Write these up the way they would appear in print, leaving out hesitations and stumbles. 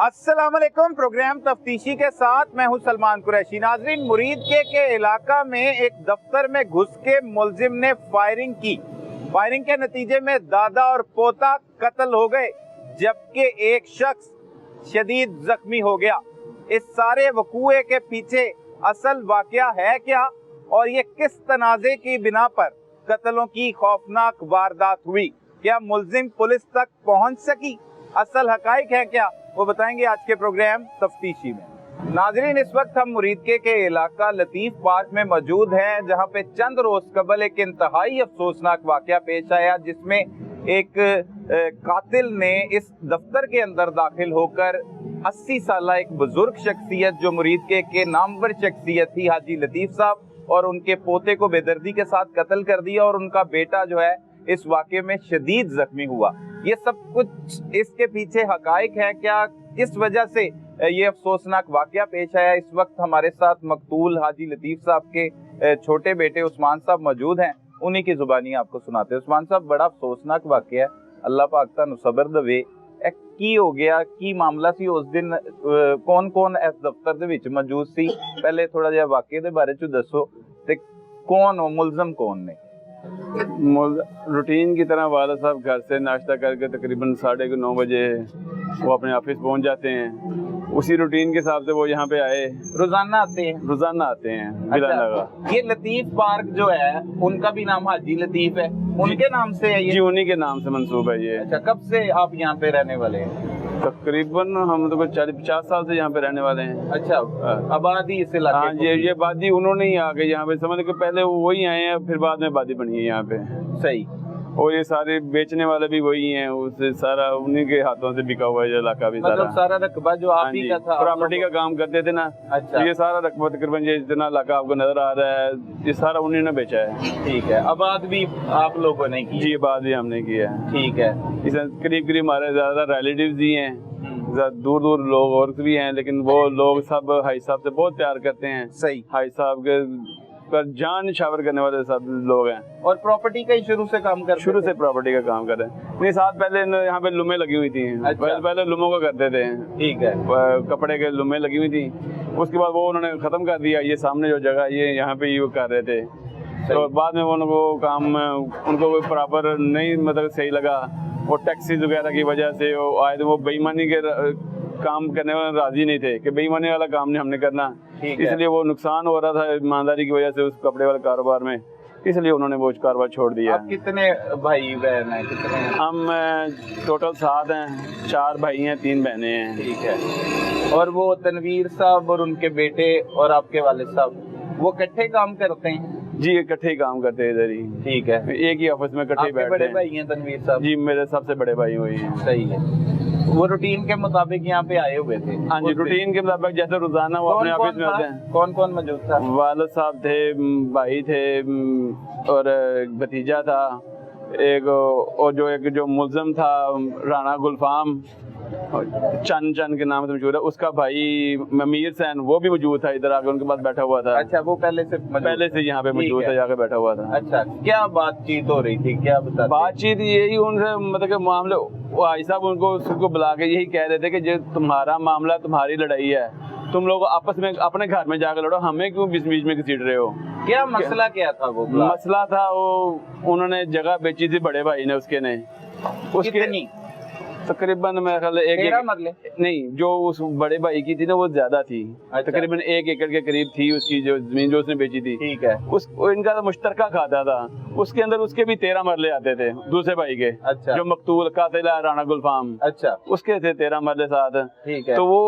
अस्सलाम वालेकुम। प्रोग्राम तफ्तीशी के साथ मैं हूं सलमान कुरैशी। नाजरीन, मुरीदके के इलाका में एक दफ्तर में घुस के मुलजिम ने फायरिंग की। फायरिंग के नतीजे में दादा और पोता कत्ल हो गए, जबकि एक शख्स शदीद जख्मी हो गया। इस सारे वकूए के पीछे असल वाकया है क्या, और ये किस तनाज़े की बिना पर कत्लों की खौफनाक वारदात हुई? क्या मुलजिम पुलिस तक पहुंच सकी? असल हकाइक है क्या, वो बताएंगे आज के प्रोग्राम तफ्तीशी में। नाजरीन, इस वक्त हम मुरीदके के इलाका लतीफ पार्क में मौजूद हैं, जहां पे चंद रोज कबल एक इंतहाई अफसोसनाक वाकया पेश आया, जिसमें एक कातिल ने इस दफ्तर के अंदर दाखिल होकर 80 साल एक बुजुर्ग शख्सियत, जो मुरीदके के नामवर शख्सियत थी, हाजी लतीफ साहब, और उनके पोते को बेदर्दी के साथ कत्ल कर दिया, और उनका बेटा जो है इस वाक़े में शदीद जख्मी हुआ। ये सब कुछ इसके पीछे हकाइक है क्या, किस वजह से ये अफसोसनाक वाकया पेश आया? इस वक्त हमारे साथ मकतूल हाजी लतीफ साहब के छोटे बेटे उस्मान साहब मौजूद हैं, उन्हीं की जुबानी आपको सुनाते हैं। उस्मान साहब, बड़ा अफसोसनाक वाकया है, अल्लाह पाक तानू सबर दवे। की हो गया, की मामला सी उस दिन? कौन कौन इस दफ्तर दे विच मौजूद सी? पहले थोड़ा जिहा वाकये दे बारे च दसो, ते कौन हो मुलजम कौन ने? रूटीन की तरह वाला साहब घर से नाश्ता करके तकरीबन 9:30 बजे वो अपने ऑफिस पहुंच जाते हैं। उसी रूटीन के हिसाब से वो यहाँ पे आए। रोजाना आते हैं? रोजाना आते हैं बिला लगा। ये लतीफ पार्क जो है, उनका भी नाम हाजी लतीफ है, उनके नाम से है ये? जी, उन्हीं के नाम से मंसूब है ये। अच्छा, कब से आप यहाँ पे रहने वाले हैं? तकरीबन हम तो 40-50 साल से यहाँ पे रहने वाले हैं। अच्छा, आबादी इस इलाके? हाँ, ये आबादी उन्होंने ही आके यहाँ पे, समझ के पहले वो वही आए हैं, फिर बाद में आबादी बनी है यहाँ पे। सही। और ये सारे बेचने वाले भी वही हैं, उससे सारा उन्हीं के हाथों से बिका हुआ है इलाका भी। मतलब सारा रकबा जो आप ही का था? प्रॉपर्टी का काम करते थे ना। अच्छा। तो ये सारा रकबा तकरीबन ये जितना इलाका आपको नजर आ रहा है, ये सारा उन्हीं ने बेचा है। ठीक है। आबाद भी आप लोगों ने की? जी, आबाद भी हमने किया है। ठीक है। इस करीब करीब हमारे ज्यादा रिलेटिव्स ही हैं, दूर दूर लोग और भी हैं, लेकिन वो लोग सब हाई साहब से बहुत प्यार करते हैं। सही। हाई साहब के पर जान निछावर करने वाले सब लोग हैं। और प्रॉपर्टी का ही शुरू से काम कर? शुरू से प्रॉपर्टी का काम कर रहे हैं। नहीं, साथ पहले यहाँ पे लुमें लगी हुई थी। अच्छा। पहले लुमों का करते थे। ठीक है। कपड़े के लुमें लगी हुई थी, उसके बाद वो उन्होंने खत्म कर दिया। ये सामने जो जगह ये यहाँ पे ये कर रहे थे, तो बाद में उनको काम उनको प्रॉपर नहीं, मतलब सही लगा। वो टैक्सीज वगैरह की वजह से वो आए थे, वो बेईमानी के काम करने वाले राजी नहीं थे कि बेईमानी वाला काम नहीं हमने करना, इसलिए वो नुकसान हो रहा था ईमानदारी की वजह से उस कपड़े वाले कारोबार में, इसलिए उन्होंने वो कारोबार छोड़ दिया। आप कितने भाई बहन हैं? कितने हैं? हम टोटल 7 हैं, 4 भाई हैं, 3 बहनें हैं। ठीक है। और वो तनवीर साहब और उनके बेटे और आपके वालिद साहब, वो इकट्ठे काम करते हैं? जी, इकट्ठे ही काम करते हैं इधर ही। ठीक है। एक ही ऑफिस में इकट्ठे बैठते हैं। बड़े भाई हैं तनवीर साहब? जी, मेरे सबसे बड़े भाई वही हैं। सही है। वो रूटीन के मुताबिक यहाँ पे आए हुए थे? हाँ जी, रूटीन के मुताबिक जैसे रोजाना वो अपने ऑफिस में होते हैं। कौन कौन मौजूद था? वालिद साहब थे, भाई थे, और भतीजा था एक, और जो मुल्ज़म था राना गुलफाम, चंद के नाम से मशहूर है, उसका भाई मीर सैन, वो भी मौजूद था इधर आके, उनके पास बैठा हुआ था। अच्छा, वो पहले से यहाँ पे मौजूद था, जाके बैठा हुआ था। अच्छा, क्या बातचीत हो रही थी, क्या बता? बातचीत यही उनसे, मतलब के मामले, वो भाई साहब उनको बुला के यही कह रहे थे कि जो तुम्हारा मामला, तुम्हारी लड़ाई है, तुम लोग आपस में अपने घर में जाकर लड़ो, हमें क्यों बीच बीच में घसीट रहे हो? क्या मसला क्या था? वो मसला था, वो उन्होंने जगह बेची थी बड़े भाई ने, उसके ने, उसके तकरीबन मेरे ख्याल 1 मरले नहीं, जो उस बड़े भाई की थी ना वो ज्यादा थी। अच्छा। तकरीबन 1 एकड़ के करीब थी उसकी जो जमीन, जो उसने बेची थी। ठीक है। इनका तो मुश्तरका खाता था, उसके अंदर उसके भी 13 मरले आते थे दूसरे भाई के। अच्छा। जो मकतूल कातिल है राणा गुलफाम, अच्छा, उसके थे 13 मरले साथ। ठीक है। तो वो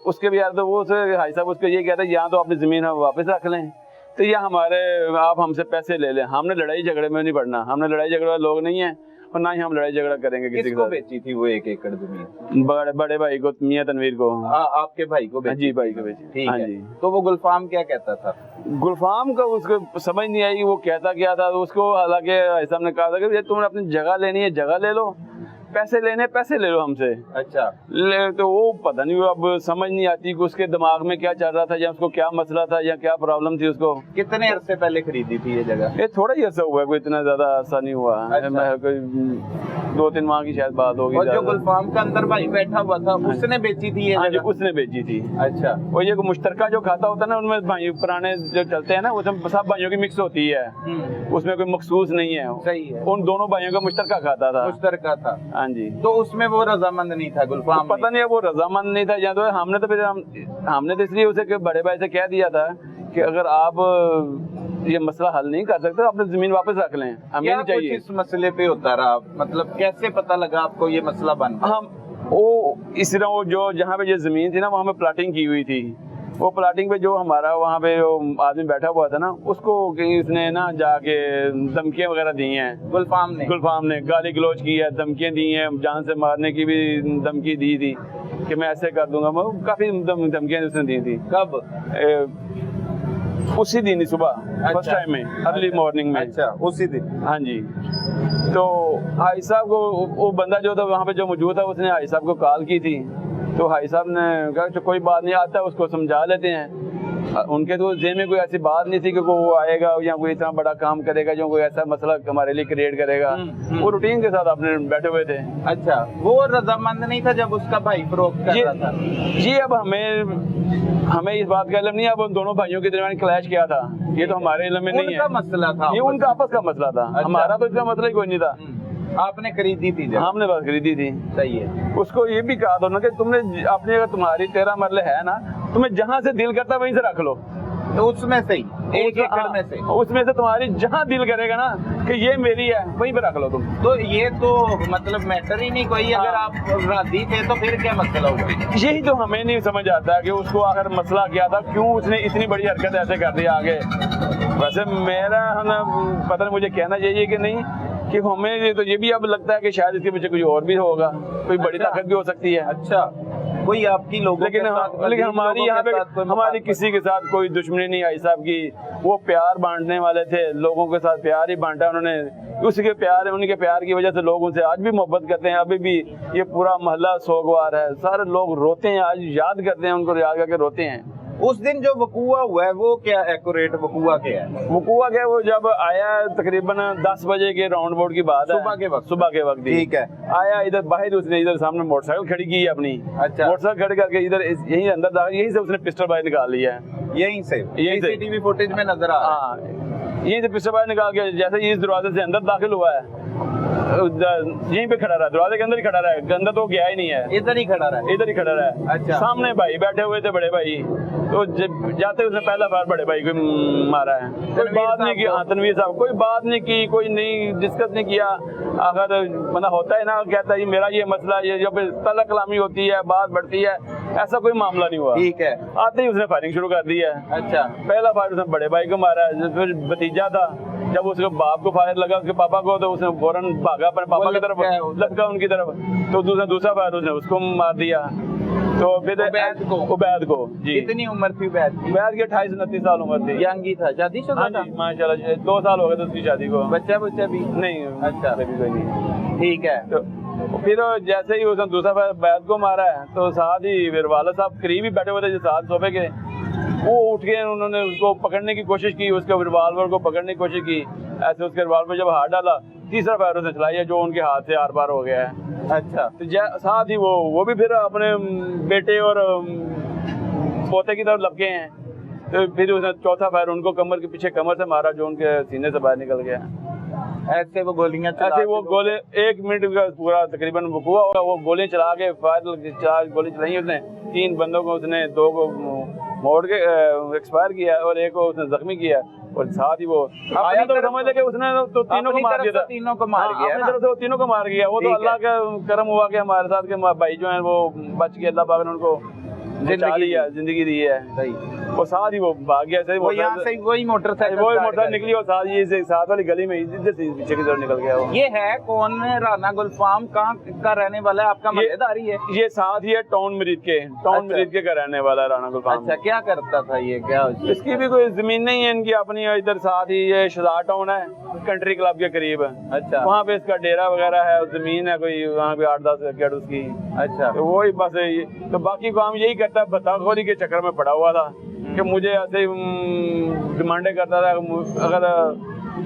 उसके भी यार, तो वो हाई साहब उसको ये कहता है, यहाँ तो अपनी जमीन वापस रख लें, तो या आप हमसे पैसे ले लें, हमने लड़ाई झगड़े में नहीं पड़ना, हमने लड़ाई झगड़े वाले लोग नहीं है, और ना ही हम लड़ाई झगड़ा करेंगे किसी को। बेची थी वो 1 एकड़ जमीन? बड़े भाई को, मियां तनवीर को। आपके भाई को बेची? जी, भाई को बेची। ठीक है। तो वो गुलफाम क्या कहता था? गुलफाम का उसको समझ नहीं आई वो कहता क्या था, उसको हालांकि ऐसा हमने कहा था कि तुमने अपनी जगह लेनी है, जगह ले लो, पैसे लेने, पैसे ले लो हमसे। अच्छा। तो वो पता नहीं, वो अब समझ नहीं आती कि उसके दिमाग में क्या चल रहा था, या उसको क्या मसला था, या क्या प्रॉब्लम थी उसको। कितने अरसे पहले खरीदी थी ये जगह? ये थोड़ा ही अर्सा हुआ है, कोई इतना ज्यादा अर्सा नहीं हुआ। अच्छा। कोई 2-3 माह की शायद बात होगी। और जो गुलफाम का अंदर भाई बैठा हुआ था, उसने बेची थी ये जगह? उसने बेची थी। अच्छा। और ये मुश्तरका जो खाता होता है ना, उनमें भाई पुराने जो चलते हैं ना, उसमें सब भाइयों की मिक्स होती है, उसमें कोई मखसूस नहीं है। सही है। उन दोनों भाइयों का मुश्तरका खाता था। मुश्तरका था। हाँ जी। तो उसमें वो रजामंद नहीं था गुलफाम? पता नहीं है वो रजामंद नहीं था, या तो हमने तो फिर हमने तो इसलिए उसे बड़े भाई से कह दिया था कि अगर आप ये मसला हल नहीं कर सकते, अपनी जमीन वापस रख लें, हमें नहीं चाहिए। इस मसले पे होता रहा, मतलब कैसे पता लगा आपको ये मसला बन? हम वो इस तरह, वो जो जहाँ पे ये जमीन थी ना, वहाँ पे प्लाटिंग की हुई थी। वो प्लाटिंग पे जो हमारा वहाँ पे जो आदमी बैठा हुआ था ना, उसको उसने ना जाके धमकियाँ वगैरह दी हैं। गुलफाम ने गाली गलौज की है, धमकियाँ दी हैं, जान से मारने की भी धमकी दी थी कि मैं ऐसे कर दूंगा। काफी धमकियाँ उसने दी थी। कब? उसी दिन ही सुबह, फर्स्ट टाइम में, अर्ली मॉर्निंग में। अच्छा, उसी दिन? हाँ जी। तो हाई साहब को, वो बंदा जो था वहाँ पे जो मौजूद था, उसने हाई साहब को कॉल की थी। तो हाई साहब ने कहा कि कोई बात नहीं, आता है उसको समझा लेते हैं। उनके तो जेब में कोई ऐसी बात नहीं थी कि वो आएगा या कोई इतना बड़ा काम करेगा जो कोई ऐसा मसला हमारे लिए क्रिएट करेगा। वो रूटीन के साथ अपने बैठे हुए थे। अच्छा, वो रजामंद नहीं था जब उसका भाई फरोख्त कर रहा था? जी, अब हमें इस बात का इल्म नहीं है। अब उन दोनों भाइयों के दरमियान क्लैश किया था, ये तो हमारे इल्म में नहीं है। उनका मसला था, ये उनका आपस का मसला था। अच्छा। हमारा तो इसका मसला ही कोई नहीं था। आपने खरीदी थी जब? हमने बस खरीदी थी। सही है। उसको ये भी कहा था ना कि तुमने अपने, अगर तुम्हारी 13 मरले है ना, तुम्हें जहाँ से दिल करता है वहीं से रख लो। तो उसमें से ही 1 एकड़ में से? उसमें से तुम्हारी जहाँ दिल करेगा ना कि ये मेरी है, वहीं पे रख लो तुम। तो ये तो मतलब मैटर ही नहीं कोई। अगर आप राजी थे तो फिर क्या मसला होगा? यही तो हमें नहीं समझ आता कि उसको आखिर मसला क्या था, क्यों उसने इतनी बड़ी हरकत ऐसे कर दी आगे। वैसे मेरा ना पता नहीं, मुझे कहना चाहिए कि नहीं, कि हमें तो ये भी अब लगता है कि शायद इसके पीछे कुछ और भी होगा, कोई बड़ी ताकत भी हो सकती है। अच्छा, कोई आपकी लोगों लेकिन के साथ, लेकिन हमारी यहाँ पे हमारी किसी के साथ कोई दुश्मनी नहीं आई साहब की। वो प्यार बांटने वाले थे, लोगों के साथ प्यार ही बांटा उन्होंने। उसके प्यार, उनके प्यार की वजह से लोग उनसे आज भी मोहब्बत करते हैं। अभी भी ये पूरा मोहल्ला सोगवार है, सारे लोग रोते हैं, आज याद करते हैं उनको, याद करके रोते हैं। उस दिन जो वकूआ हुआ है वो क्या एक्यूरेट वकूआ क्या है? वकूआ क्या, वो जब आया तकरीबन 10 बजे के राउंड बोर्ड की बात है, सुबह के वक्त ठीक है। आया इधर बाहर, उसने इधर सामने मोटरसाइकिल खड़ी की है अपनी। अच्छा। मोटरसाइकिल खड़ी करके इधर यहीं अंदर दाखिल, यहीं से उसने पिस्टल बाहर निकाल लिया है। यहीं से सीसीटीवी फुटेज में नजर आ रहा है। यहीं से पिस्टल बाहर निकाल के जैसे इस दरवाजे से अंदर दाखिल हुआ है, यहीं पे खड़ा रहा, दरवाजे के अंदर ही खड़ा रहा है, अंदर तो गया ही नहीं है, इधर ही खड़ा रहा है। इधर ही खड़ा रहा है। अच्छा। सामने भाई बैठे हुए थे, बड़े भाई, तो जाते उसने पहला बार बड़े भाई को मारा है। कोई बात नहीं की, तनवीर साहब, कोई बात नहीं की, कोई नहीं डिस्कस नहीं किया। अगर मतलब होता है ना, कहता है मेरा ये मसला, ये जब तलब कलामी होती है, बात बढ़ती है, ऐसा कोई मामला नहीं हुआ। ठीक है। आते ही उसने फायरिंग शुरू कर दी है। अच्छा। पहला फायर उसने बड़े भाई को मारा है, फिर भतीजा था, जब उसके बाप को फायर लगा, उसके पापा को, तो उसने फौरन भागा अपने पापा की तरफ, लटका उनकी तरफ, तो दूसरा फायर उसने उसको मार दिया। तो फिर उबैद को जी। कितनी उम्र थी उबैद की? उबैद की 28-29 साल उम्र थी। यंग ही था, शादीशुदा था? माशाल्लाह 2 साल हो गए थे उसकी शादी को। बच्चा भी नहीं? अच्छा, अभी कोई नहीं। ठीक है। तो फिर जैसे ही उसने दूसरा फायर उबैद को मारा है, तो साथ ही फिर वाला साहब करीब ही बैठे हुए थे साथ सोफे के, वो उठ के उन्होंने उसको पकड़ने की कोशिश की, उसके रिवाल्वर को पकड़ने की कोशिश की। ऐसे उसके रिवाल्वर जब हाथ डाला, तीसरा फायर उसने चलाई है जो उनके हाथ से आर पार हो गया है। अच्छा। तो साथ ही वो भी फिर अपने बेटे और पोते की तरफ लपके हैं। तो फिर उसने चौथा फायर उनको कमर के पीछे, कमर से मारा, जो उनके सीने से बाहर निकल गया। ऐसे वो गोलियां ऐसे वो गोले 1 मिनट का पूरा तकरीबन हुआ होगा, वो गोलियां चला के गोली चलाई उसने। 3 बंदों को उसने, 2 को मोड़ के एक्सपायर किया और 1 को उसने जख्मी किया। और साथ ही वो आया तो समझ ले कि उसने तो तीनों को मार दिया, तीनों को मार गया, अपनी तरफ से वो तीनों को मार गया। वो तो अल्लाह का करम हुआ कि हमारे साथ के भाई जो हैं वो बच के, अल्लाह पाक ने उनको जिंदगी दी है। सही। और साथ ही वो भाग गया, वो यहाँ से वही मोटरसाइकिल निकली और साथ ही से साथ वाली गली में इधर से पीछे की तरफ निकल गया। वो ये है कौन? राना गुलफाम कहाँ का रहने वाला है? आपका मजेदारी है? ये साथ ही है टाउन मरीद के का रहने वाला है राना गुलफाम। अच्छा, क्या करता था ये? क्या इसकी भी कोई जमीन नहीं है इनकी अपनी, इधर साथ ही ये शहजाद टाउन है, कंट्री क्लब के करीब। अच्छा, वहाँ पे इसका डेरा वगैरह है, जमीन है कोई वहाँ पे 8-10 एकड़ उसकी। अच्छा, तो वही बस तो बाकी काम यही करता है, बताखोरी के चक्कर में पड़ा हुआ था कि मुझे ऐसे डिमांडें करता था। अगर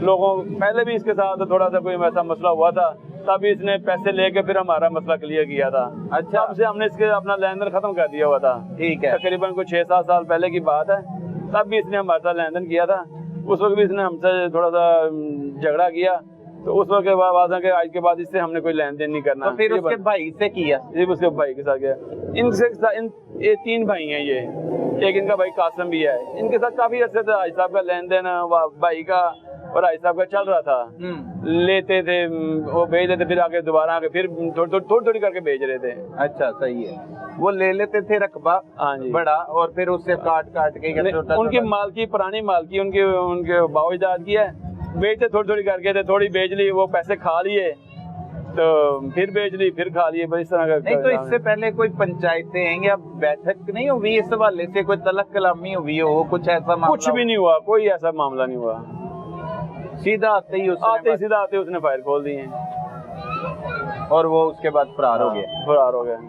लोगों पहले भी इसके साथ थोड़ा सा कोई ऐसा मसला हुआ था, तब इसने पैसे लेके फिर हमारा मसला क्लियर किया था। अच्छा, तब से हमने इसके अपना लेन देन खत्म कर दिया हुआ था। ठीक है। तकरीबन कोई 6-7 साल पहले की बात है, तब भी इसने हमारे साथ लेन देन किया था। उस वक्त भी इसने हमसे थोड़ा सा झगड़ा किया, तो उस वक्त के बाद आज के बाद इससे हमने कोई लेन देन नहीं करना। तो फिर उसके भाई से किया? ये उसके भाई के साथ गया। ये 3 भाई हैं, ये एक इनका भाई कासिम भी है। इनके साथ काफी अर्से से हाजी साहब का लेन देन भाई का और हाजी साहब का चल रहा था। लेते थे, वो भेज देते, फिर आके दोबारा आके फिर थोड़ी करके भेज रहे थे। अच्छा, सही है। वो ले लेते थे रकबा बड़ा और फिर उससे काट के उनकी मालकी, पुरानी मालकी उनके बावजदाद की है। बेचते थोड़ी करके थे, थोड़ी बेच ली, वो पैसे खा लिए, तो फिर बेच ली, फिर खा लिए, बस इस तरह का। नहीं तो इससे पहले कोई पंचायतें या बैठक नहीं हुई इस हवाले से, कोई तलक कलामी हुई हो, कुछ ऐसा मामला? कुछ भी नहीं हुआ, कोई ऐसा मामला नहीं हुआ। सीधा आते ही उसने फायर खोल दिए और वो उसके बाद फरार हो गया।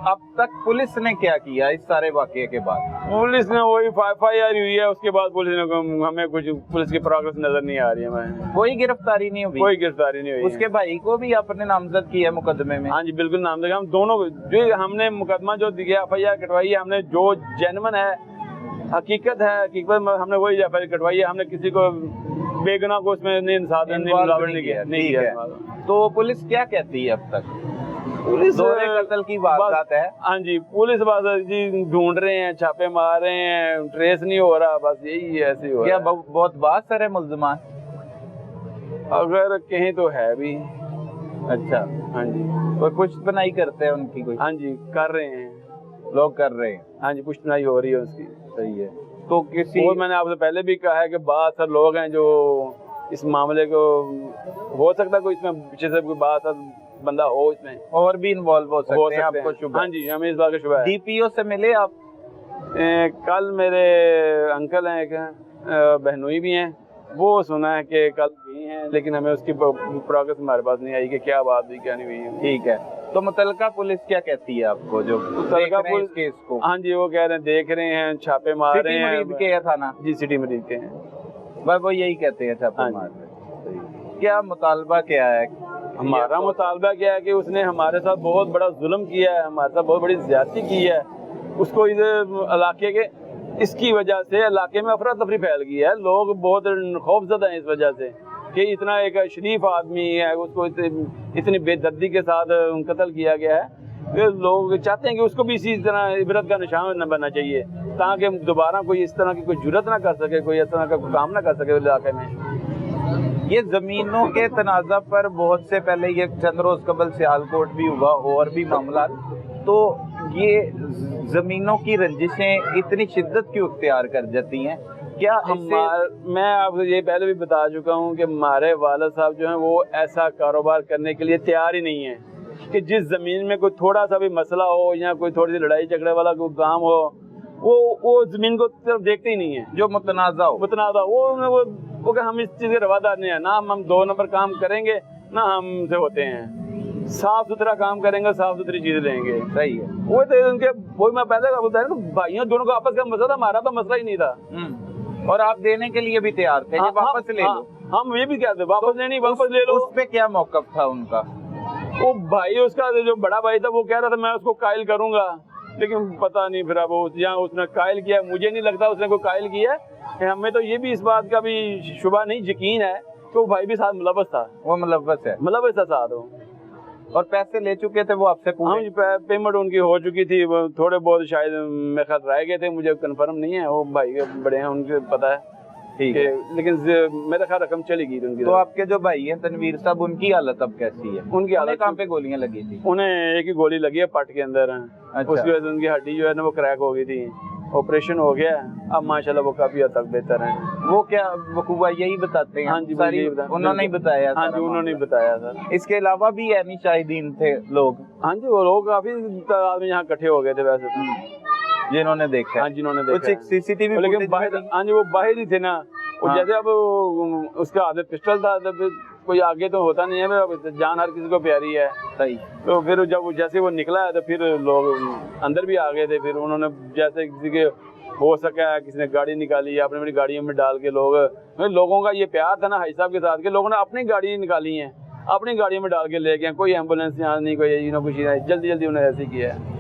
अब तक पुलिस ने क्या किया इस सारे वाकये के बाद? पुलिस ने वही FIR हुई है, उसके बाद पुलिस ने हमें कुछ पुलिस की प्रोग्रेस नजर नहीं आ रही है। हमें कोई गिरफ्तारी नहीं हुई? कोई गिरफ्तारी नहीं हुई। उसके भाई को भी आपने नामजद किया है मुकदमे में? हाँ जी, बिल्कुल नामजद। हम दोनों जो हमने मुकदमा जो दिया, FIR कटवाई है हमने, जो जेन्युइन है, हकीकत हमने वही FIR कटवाई है। हमने किसी को बेगुनाह को उसमें नहीं किया। तो पुलिस क्या कहती है अब तक? पुलिस कत्ल की वारदात है। हाँ जी, पुलिस बस जी ढूंढ रहे हैं, छापे मार रहे हैं, ट्रेस नहीं हो रहा, बस यही ऐसे हो रहा है। बहुत बासर है मुल्ज़िमान? अगर कहीं तो है भी। अच्छा, हाँ जी। कोई पुश्तनाई करते हैं उनकी? कोई? हाँ जी, कर रहे हैं, लोग कर रहे हैं। हाँ जी, पुश्तनाई हो रही है उसकी। सही है। तो किसी और मैंने आपसे पहले भी कहा है कि बहुत सारे लोग हैं जो इस मामले को, हो सकता है कोई इसमें पीछे से कोई बात बंदा हो, इसमें और भी इन्वॉल्व हो सकते हैं। आपको शुबा? हाँ जी, हमें इस बात का शुबा है। DPO से मिले आप? कल मेरे अंकल हैं, एक बहनोई भी हैं, वो सुना है कि कल भी हैं, लेकिन हमें उसकी प्रोग्रेस हमारे पास नहीं आई कि क्या बात हुई क्या नहीं हुई। ठीक है, तो मुतलका पुलिस क्या कहती है आपको जो मुतलका पुलिस केस को? हाँ जी, वो कह रहे हैं देख रहे हैं, छापे मार रहे हैं। सिटी मरीज के थाना? जी, सिटी मरीज के हैं, बस वो यही कहते हैं, छापे मार रहे हैं। क्या मुतालबा क्या है? हमारा मुतालबा क्या है कि उसने हमारे साथ बहुत बड़ा जुल्म किया है, हमारे साथ बहुत बड़ी ज्यादती की है। उसको इस इलाके के, इसकी वजह से इलाके में अफरा तफरी फैल गई है। लोग बहुत खौफजदा हैं इस वजह से कि इतना एक शरीफ आदमी है, उसको इतनी बेदर्दी के साथ कत्ल किया गया है। लोग चाहते हैं कि उसको भी इसी तरह इबरत का निशान न बनना चाहिए, ताकि दोबारा कोई इस तरह की कोई जुर्रत ना कर सके, कोई इस तरह का काम ना कर सके इलाके में। ये जमीनों के तनाज़ा पर बहुत से पहले, ये चंद रोज कबल सियालकोट भी हुआ और भी मामला, तो ये जमीनों की रंजिशें इतनी शिद्दत क्यों इख्तियार कर जाती हैं? क्या मैं आपको ये पहले भी बता चुका हूँ कि हमारे वालिद साहब जो हैं वो ऐसा कारोबार करने के लिए तैयार ही नहीं है कि जिस जमीन में कोई थोड़ा सा भी मसला हो या कोई थोड़ी सी लड़ाई झगड़े वाला कोई काम हो, वो जमीन को तरफ देखते ही नहीं है। जो मुतनाज़ा वो हम इस चीज के रवादार नहीं है, ना हम 2 नंबर काम करेंगे ना हमसे होते हैं। साफ सुथरा काम करेंगे, साफ सुथरी चीज लेंगे। सही है। वो तो उनके, वो मैं पहले बताया ना, भाइयों दोनों का आपस का मसला था, हमारा तो मसला ही नहीं था। और आप देने के लिए भी तैयार थे? वापस ले लो। हम ये भी कहते वापस लेनी, वापस ले लो। उस पे क्या मौकफ था उनका? वो भाई, उसका जो बड़ा भाई था, वो कह रहा था मैं उसको कायल करूंगा, लेकिन पता नहीं फिर अब यहाँ उसने कायल किया, मुझे नहीं लगता उसने कोई कायल किया। हमें तो ये भी इस बात का भी शुबा नहीं, यकीन है कि वो भाई भी साथ मुलव्वस था। वो मुलव्वस है? मुलव्वस था साथ। और पैसे ले चुके थे वो आपसे पूरे? हाँ, पेमेंट उनकी हो चुकी थी, थोड़े बहुत शायद मेरे ख्याल रह गए थे, मुझे कंफर्म नहीं है, वो भाई बड़े हैं उनके पता है। ठीक है, लेकिन मेरा ख्याल रकम चली गई थी उनकी। तो आपके जो भाई हैं तनवीर साहब, उनकी हालत अब कैसी है? उनकी हालत, कहाँ पे गोलियां लगी थी? उन्हें एक ही गोली लगी है पट के अंदर। अच्छा। उसकी वजह से उनकी हड्डी जो है ना वो क्रैक हो गई थी, ऑपरेशन हो गया, अब माशाल्लाह वो काफी हद तक बेहतर है। वो क्या वकूआ यही बताते हैं? हाँ जी, उन्होंने ही बताया? हाँ जी, उन्होंने ही बताया सर। इसके अलावा भी यानी शाहिदीन थे लोग? हाँ जी, वो लोग काफी तादाद में यहाँ इकट्ठे हो गए थे वैसे तो, जिन्होंने देखा। हाँ, जिन्होंने देखा। CCTV, लेकिन हाँ जी, वो बाहर ही थे ना, और जैसे अब उसका आदत पिस्टल था, तब कोई आगे तो होता नहीं है, अब जान हर किसी को प्यारी है। सही। तो फिर जब जैसे वो निकला तो फिर लोग अंदर भी आ गए थे, फिर उन्होंने जैसे किसी के हो सका किसी ने गाड़ी निकाली, अपनी अपनी गाड़ियों में डाल के लोगों का ये प्यार था ना हाजी साहब के साथ के लोगों ने अपनी गाड़ी निकाली है, अपनी गाड़ियों में डाल के ले गए, कोई एम्बुलेंस यहाँ नहीं, कोई कुछ नहीं, जल्दी जल्दी उन्होंने ऐसे किया है।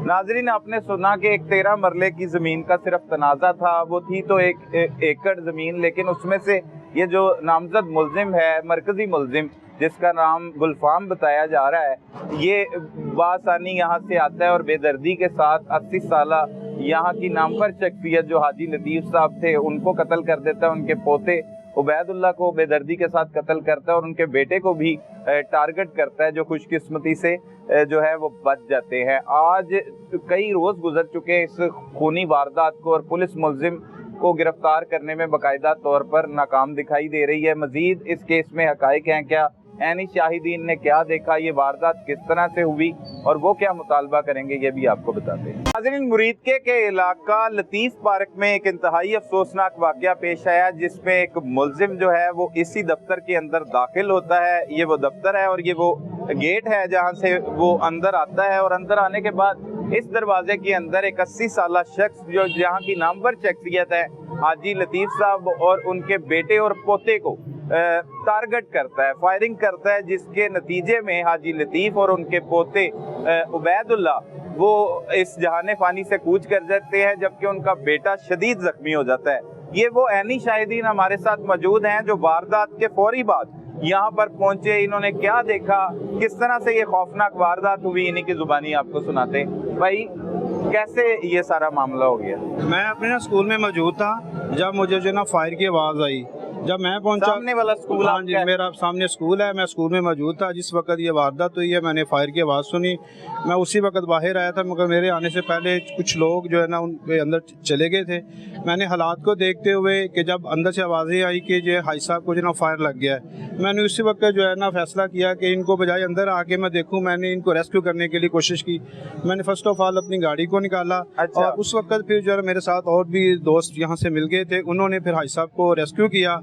नाजरीन, आपने सुना कि एक 13 मरले की ज़मीन का सिर्फ तनाज़ा था, वो थी तो एक एकड़ ज़मीन, लेकिन उसमें से ये जो नामजद मुल्जिम है, मरकज़ी मुल्जिम जिसका नाम गुलफाम बताया जा रहा है, ये बासानी यहाँ से आता है और बेदर्दी के साथ 80 साला यहाँ की नामवर शख्सियत जो हाजी लतीफ़ साहब थे उनको कत्ल कर देता है, उनके पोते उबैदुल्ला को बेदर्दी के साथ कत्ल करता है और उनके बेटे को भी टारगेट करता है, जो खुशकिस्मती से जो है वो बच जाते हैं। आज कई रोज़ गुजर चुके हैं इस खूनी वारदात को और पुलिस मुल्जिम को गिरफ्तार करने में बाकायदा तौर पर नाकाम दिखाई दे रही है। मजीद इस केस में हकाइक हैं क्या, ऐनी शाहिदीन ने क्या देखा, ये वारदात किस तरह से हुई और वो क्या मुतालबा करेंगे, ये भी आपको बताते हैं। नाज़रीन, मुरीदके के इलाका लतीफ़ पार्क में एक इंतहाई अफसोसनाक वाक़या पेश आया, जिसमें एक मुल्जिम जो है वो इसी दफ्तर के अंदर दाखिल होता है। ये वो दफ्तर है और ये वो गेट है जहाँ से वो अंदर आता है, और अंदर आने के बाद इस दरवाजे के अंदर एक 80 साला शख्स जो जहाँ की नामवर शख्सियत है हाजी लतीफ़ साहब और उनके बेटे और पोते को टारगेट करता है, फायरिंग करता है, जिसके नतीजे में हाजी लतीफ़ और उनके पोते उबैदुल्ला वो इस जहाने फानी से कूच कर जाते हैं, जबकि उनका बेटा शदीद जख्मी हो जाता है। ये वो ऐनी शाहिदीन हमारे साथ मौजूद हैं जो वारदात के फौरी बाद यहाँ पर पहुंचे। इन्होंने क्या देखा, किस तरह से ये खौफनाक वारदात हुई, इन्हीं की जुबानी आपको सुनाते। भाई, कैसे ये सारा मामला हो गया? मैं अपने ना स्कूल में मौजूद था जब मुझे जो ना फायर की आवाज़ आई। जब मैं पहुंचा, सामने वाला स्कूल? हाँ जी, मेरा सामने स्कूल है, मैं स्कूल में मौजूद था जिस वक्त ये वारदात हुई है। मैंने फायर की आवाज़ सुनी, मैं उसी वक्त बाहर आया था, मगर मेरे आने से पहले कुछ लोग जो है ना उनके अंदर चले गए थे। मैंने हालात को देखते हुए कि जब अंदर से आवाज़ें आई कि जो हाजी साहब को जो ना फायर लग गया है, मैंने उसी वक्त जो है ना फैसला किया कि इनको बजाय अंदर आके मैं देखूँ, मैंने इनको रेस्क्यू करने के लिए कोशिश की। मैंने फर्स्ट ऑफ ऑल अपनी गाड़ी को निकाला। अच्छा। और उस वक्त फिर जो है मेरे साथ और भी दोस्त यहाँ से मिल गए थे, उन्होंने फिर हाजी साहब को रेस्क्यू किया।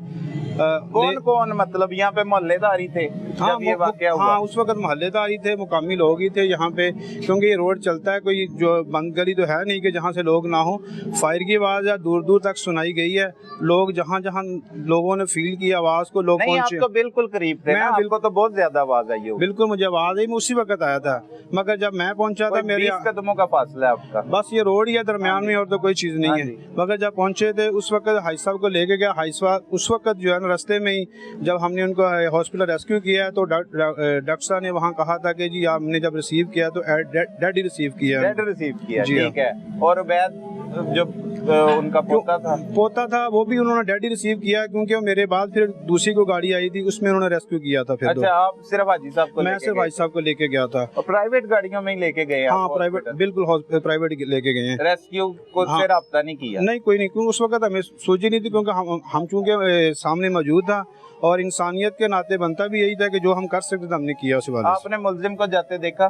कौन कौन, मतलब यहाँ पे मोहल्लेदारी थे? हाँ, जब ये वाक़या हुआ? हाँ, उस वक्त मोहल्लेदारी थे, मुकामी लोग ही थे यहाँ पे, क्योंकि ये रोड चलता है, कोई जो बंद गली तो है नहीं कि जहाँ से लोग ना हो। फायर की आवाज़ दूर दूर तक सुनाई गई है, लोग जहाँ जहाँ लोगों ने फील की आवाज़ को लोग पहुँचे। आप तो बिल्कुल करीब थे ना, आपको तो बहुत ज्यादा आवाज़ आई होगी। बिल्कुल, मुझे आवाज़ आई, मैं उसी वक्त आया था, मगर जब मैं पहुँचा था मेरे 20 कदमों का फासला है आपका, बस ये रोड ही है दरमियान में और तो कोई चीज़ नहीं है। मगर जब पहुँचे थे उस वक्त हाजी साहब को लेके गया, हाजी साहब उस वक्त जो है ना रास्ते में ही जब हमने उनको हॉस्पिटल रेस्क्यू किया तो डॉक्टर साहब ने वहाँ कहा था कि जी आपने जब रिसीव किया तो डेड ही रिसीव किया। डेड रिसीव किया, जी ठीक है। और उबैद जो उनका पोता था वो भी उन्होंने डेड ही रिसीव किया, क्योंकि मेरे बाद फिर दूसरी को गाड़ी आई थी उसमें उन्होंने रेस्क्यू किया था। फिर अच्छा, आप सिर्फ हाजी साहब को? मैं सिर्फ हाजी साहब को लेके गया था। और प्राइवेट गाड़ियों में ही लेके गए? हाँ, प्राइवेट, बिल्कुल प्राइवेट लेके गए हैं। रेस्क्यू को से रब्ता नहीं किया? नहीं, कोई नहीं, क्योंकि उस वक्त हमें सूझी नहीं थी, क्योंकि हम चूँकि सामने मौजूद था और इंसानियत के नाते बनता भी यही था कि जो हम कर सकते थे हमने किया। उस वाले आपने मुल्जिम को जाते देखा?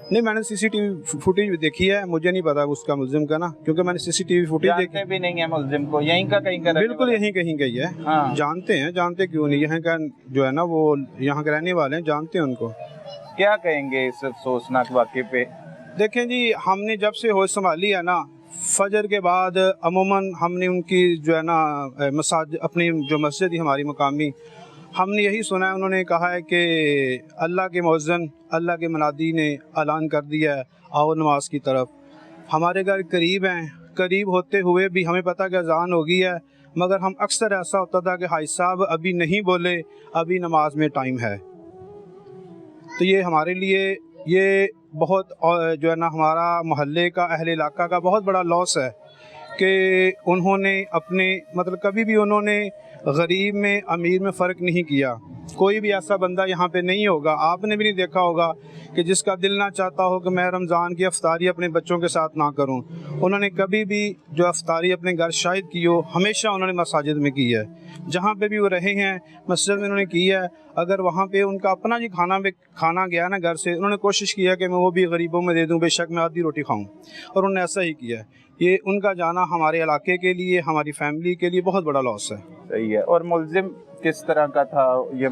नहीं, मैंने सीसीटीवी फुटेज देखी है, मुझे नहीं पता उसका मुल्जिम का ना, क्योंकि मैंने सीसीटीवी फुटेज देखी भी नहीं है मुल्जिम को, यहीं का कहीं का? बिल्कुल यहीं कहीं गई है। हाँ। जानते क्यों नहीं, यहाँ का जो है ना वो यहाँ के रहने वाले हैं, जानते हैं उनको। क्या कहेंगे इस अफसोसनाक वाक़े पे? देखें जी, हमने जब से होश संभाली है ना, फजर के बाद अमूमन हमने उनकी जो है ना अपनी जो मस्जिद हमारी मकामी, हमने यही सुना है, उन्होंने कहा है कि अल्लाह के मुअज्जिन, अल्लाह के मुनादी ने ऐलान कर दिया है आओ नमाज की तरफ। हमारे घर करीब हैं, करीब होते हुए भी हमें पता कि अजान हो गई है, मगर हम अक्सर ऐसा होता था कि हाजी साहब अभी नहीं बोले, अभी नमाज में टाइम है। तो ये हमारे लिए ये बहुत जो है ना हमारा मोहल्ले का, अहले इलाका का बहुत बड़ा लॉस है कि उन्होंने अपने मतलब कभी भी उन्होंने गरीब में अमीर में फ़र्क नहीं किया। कोई भी ऐसा बंदा यहाँ पे नहीं होगा, आपने भी नहीं देखा होगा कि जिसका दिल ना चाहता हो कि मैं रमज़ान की अफ्तारी अपने बच्चों के साथ ना करूँ। उन्होंने कभी भी जो अफ्तारी अपने घर शाहिद की हो, हमेशा उन्होंने मसाजिद में की है। जहाँ पे भी वो रहे हैं मस्जिद में उन्होंने की है। अगर वहाँ पे उनका अपना जी खाना गया ना घर से, उन्होंने कोशिश किया कि मैं वो भी गरीबों में दे दूँ, बेशक मैं आधी रोटी खाऊँ, और उन्होंने ऐसा ही किया है। ये उनका जाना हमारे इलाके के लिए, हमारी फैमिली के लिए बहुत बड़ा लॉस है। सही है। और मुलजिम किस तरह का था, ये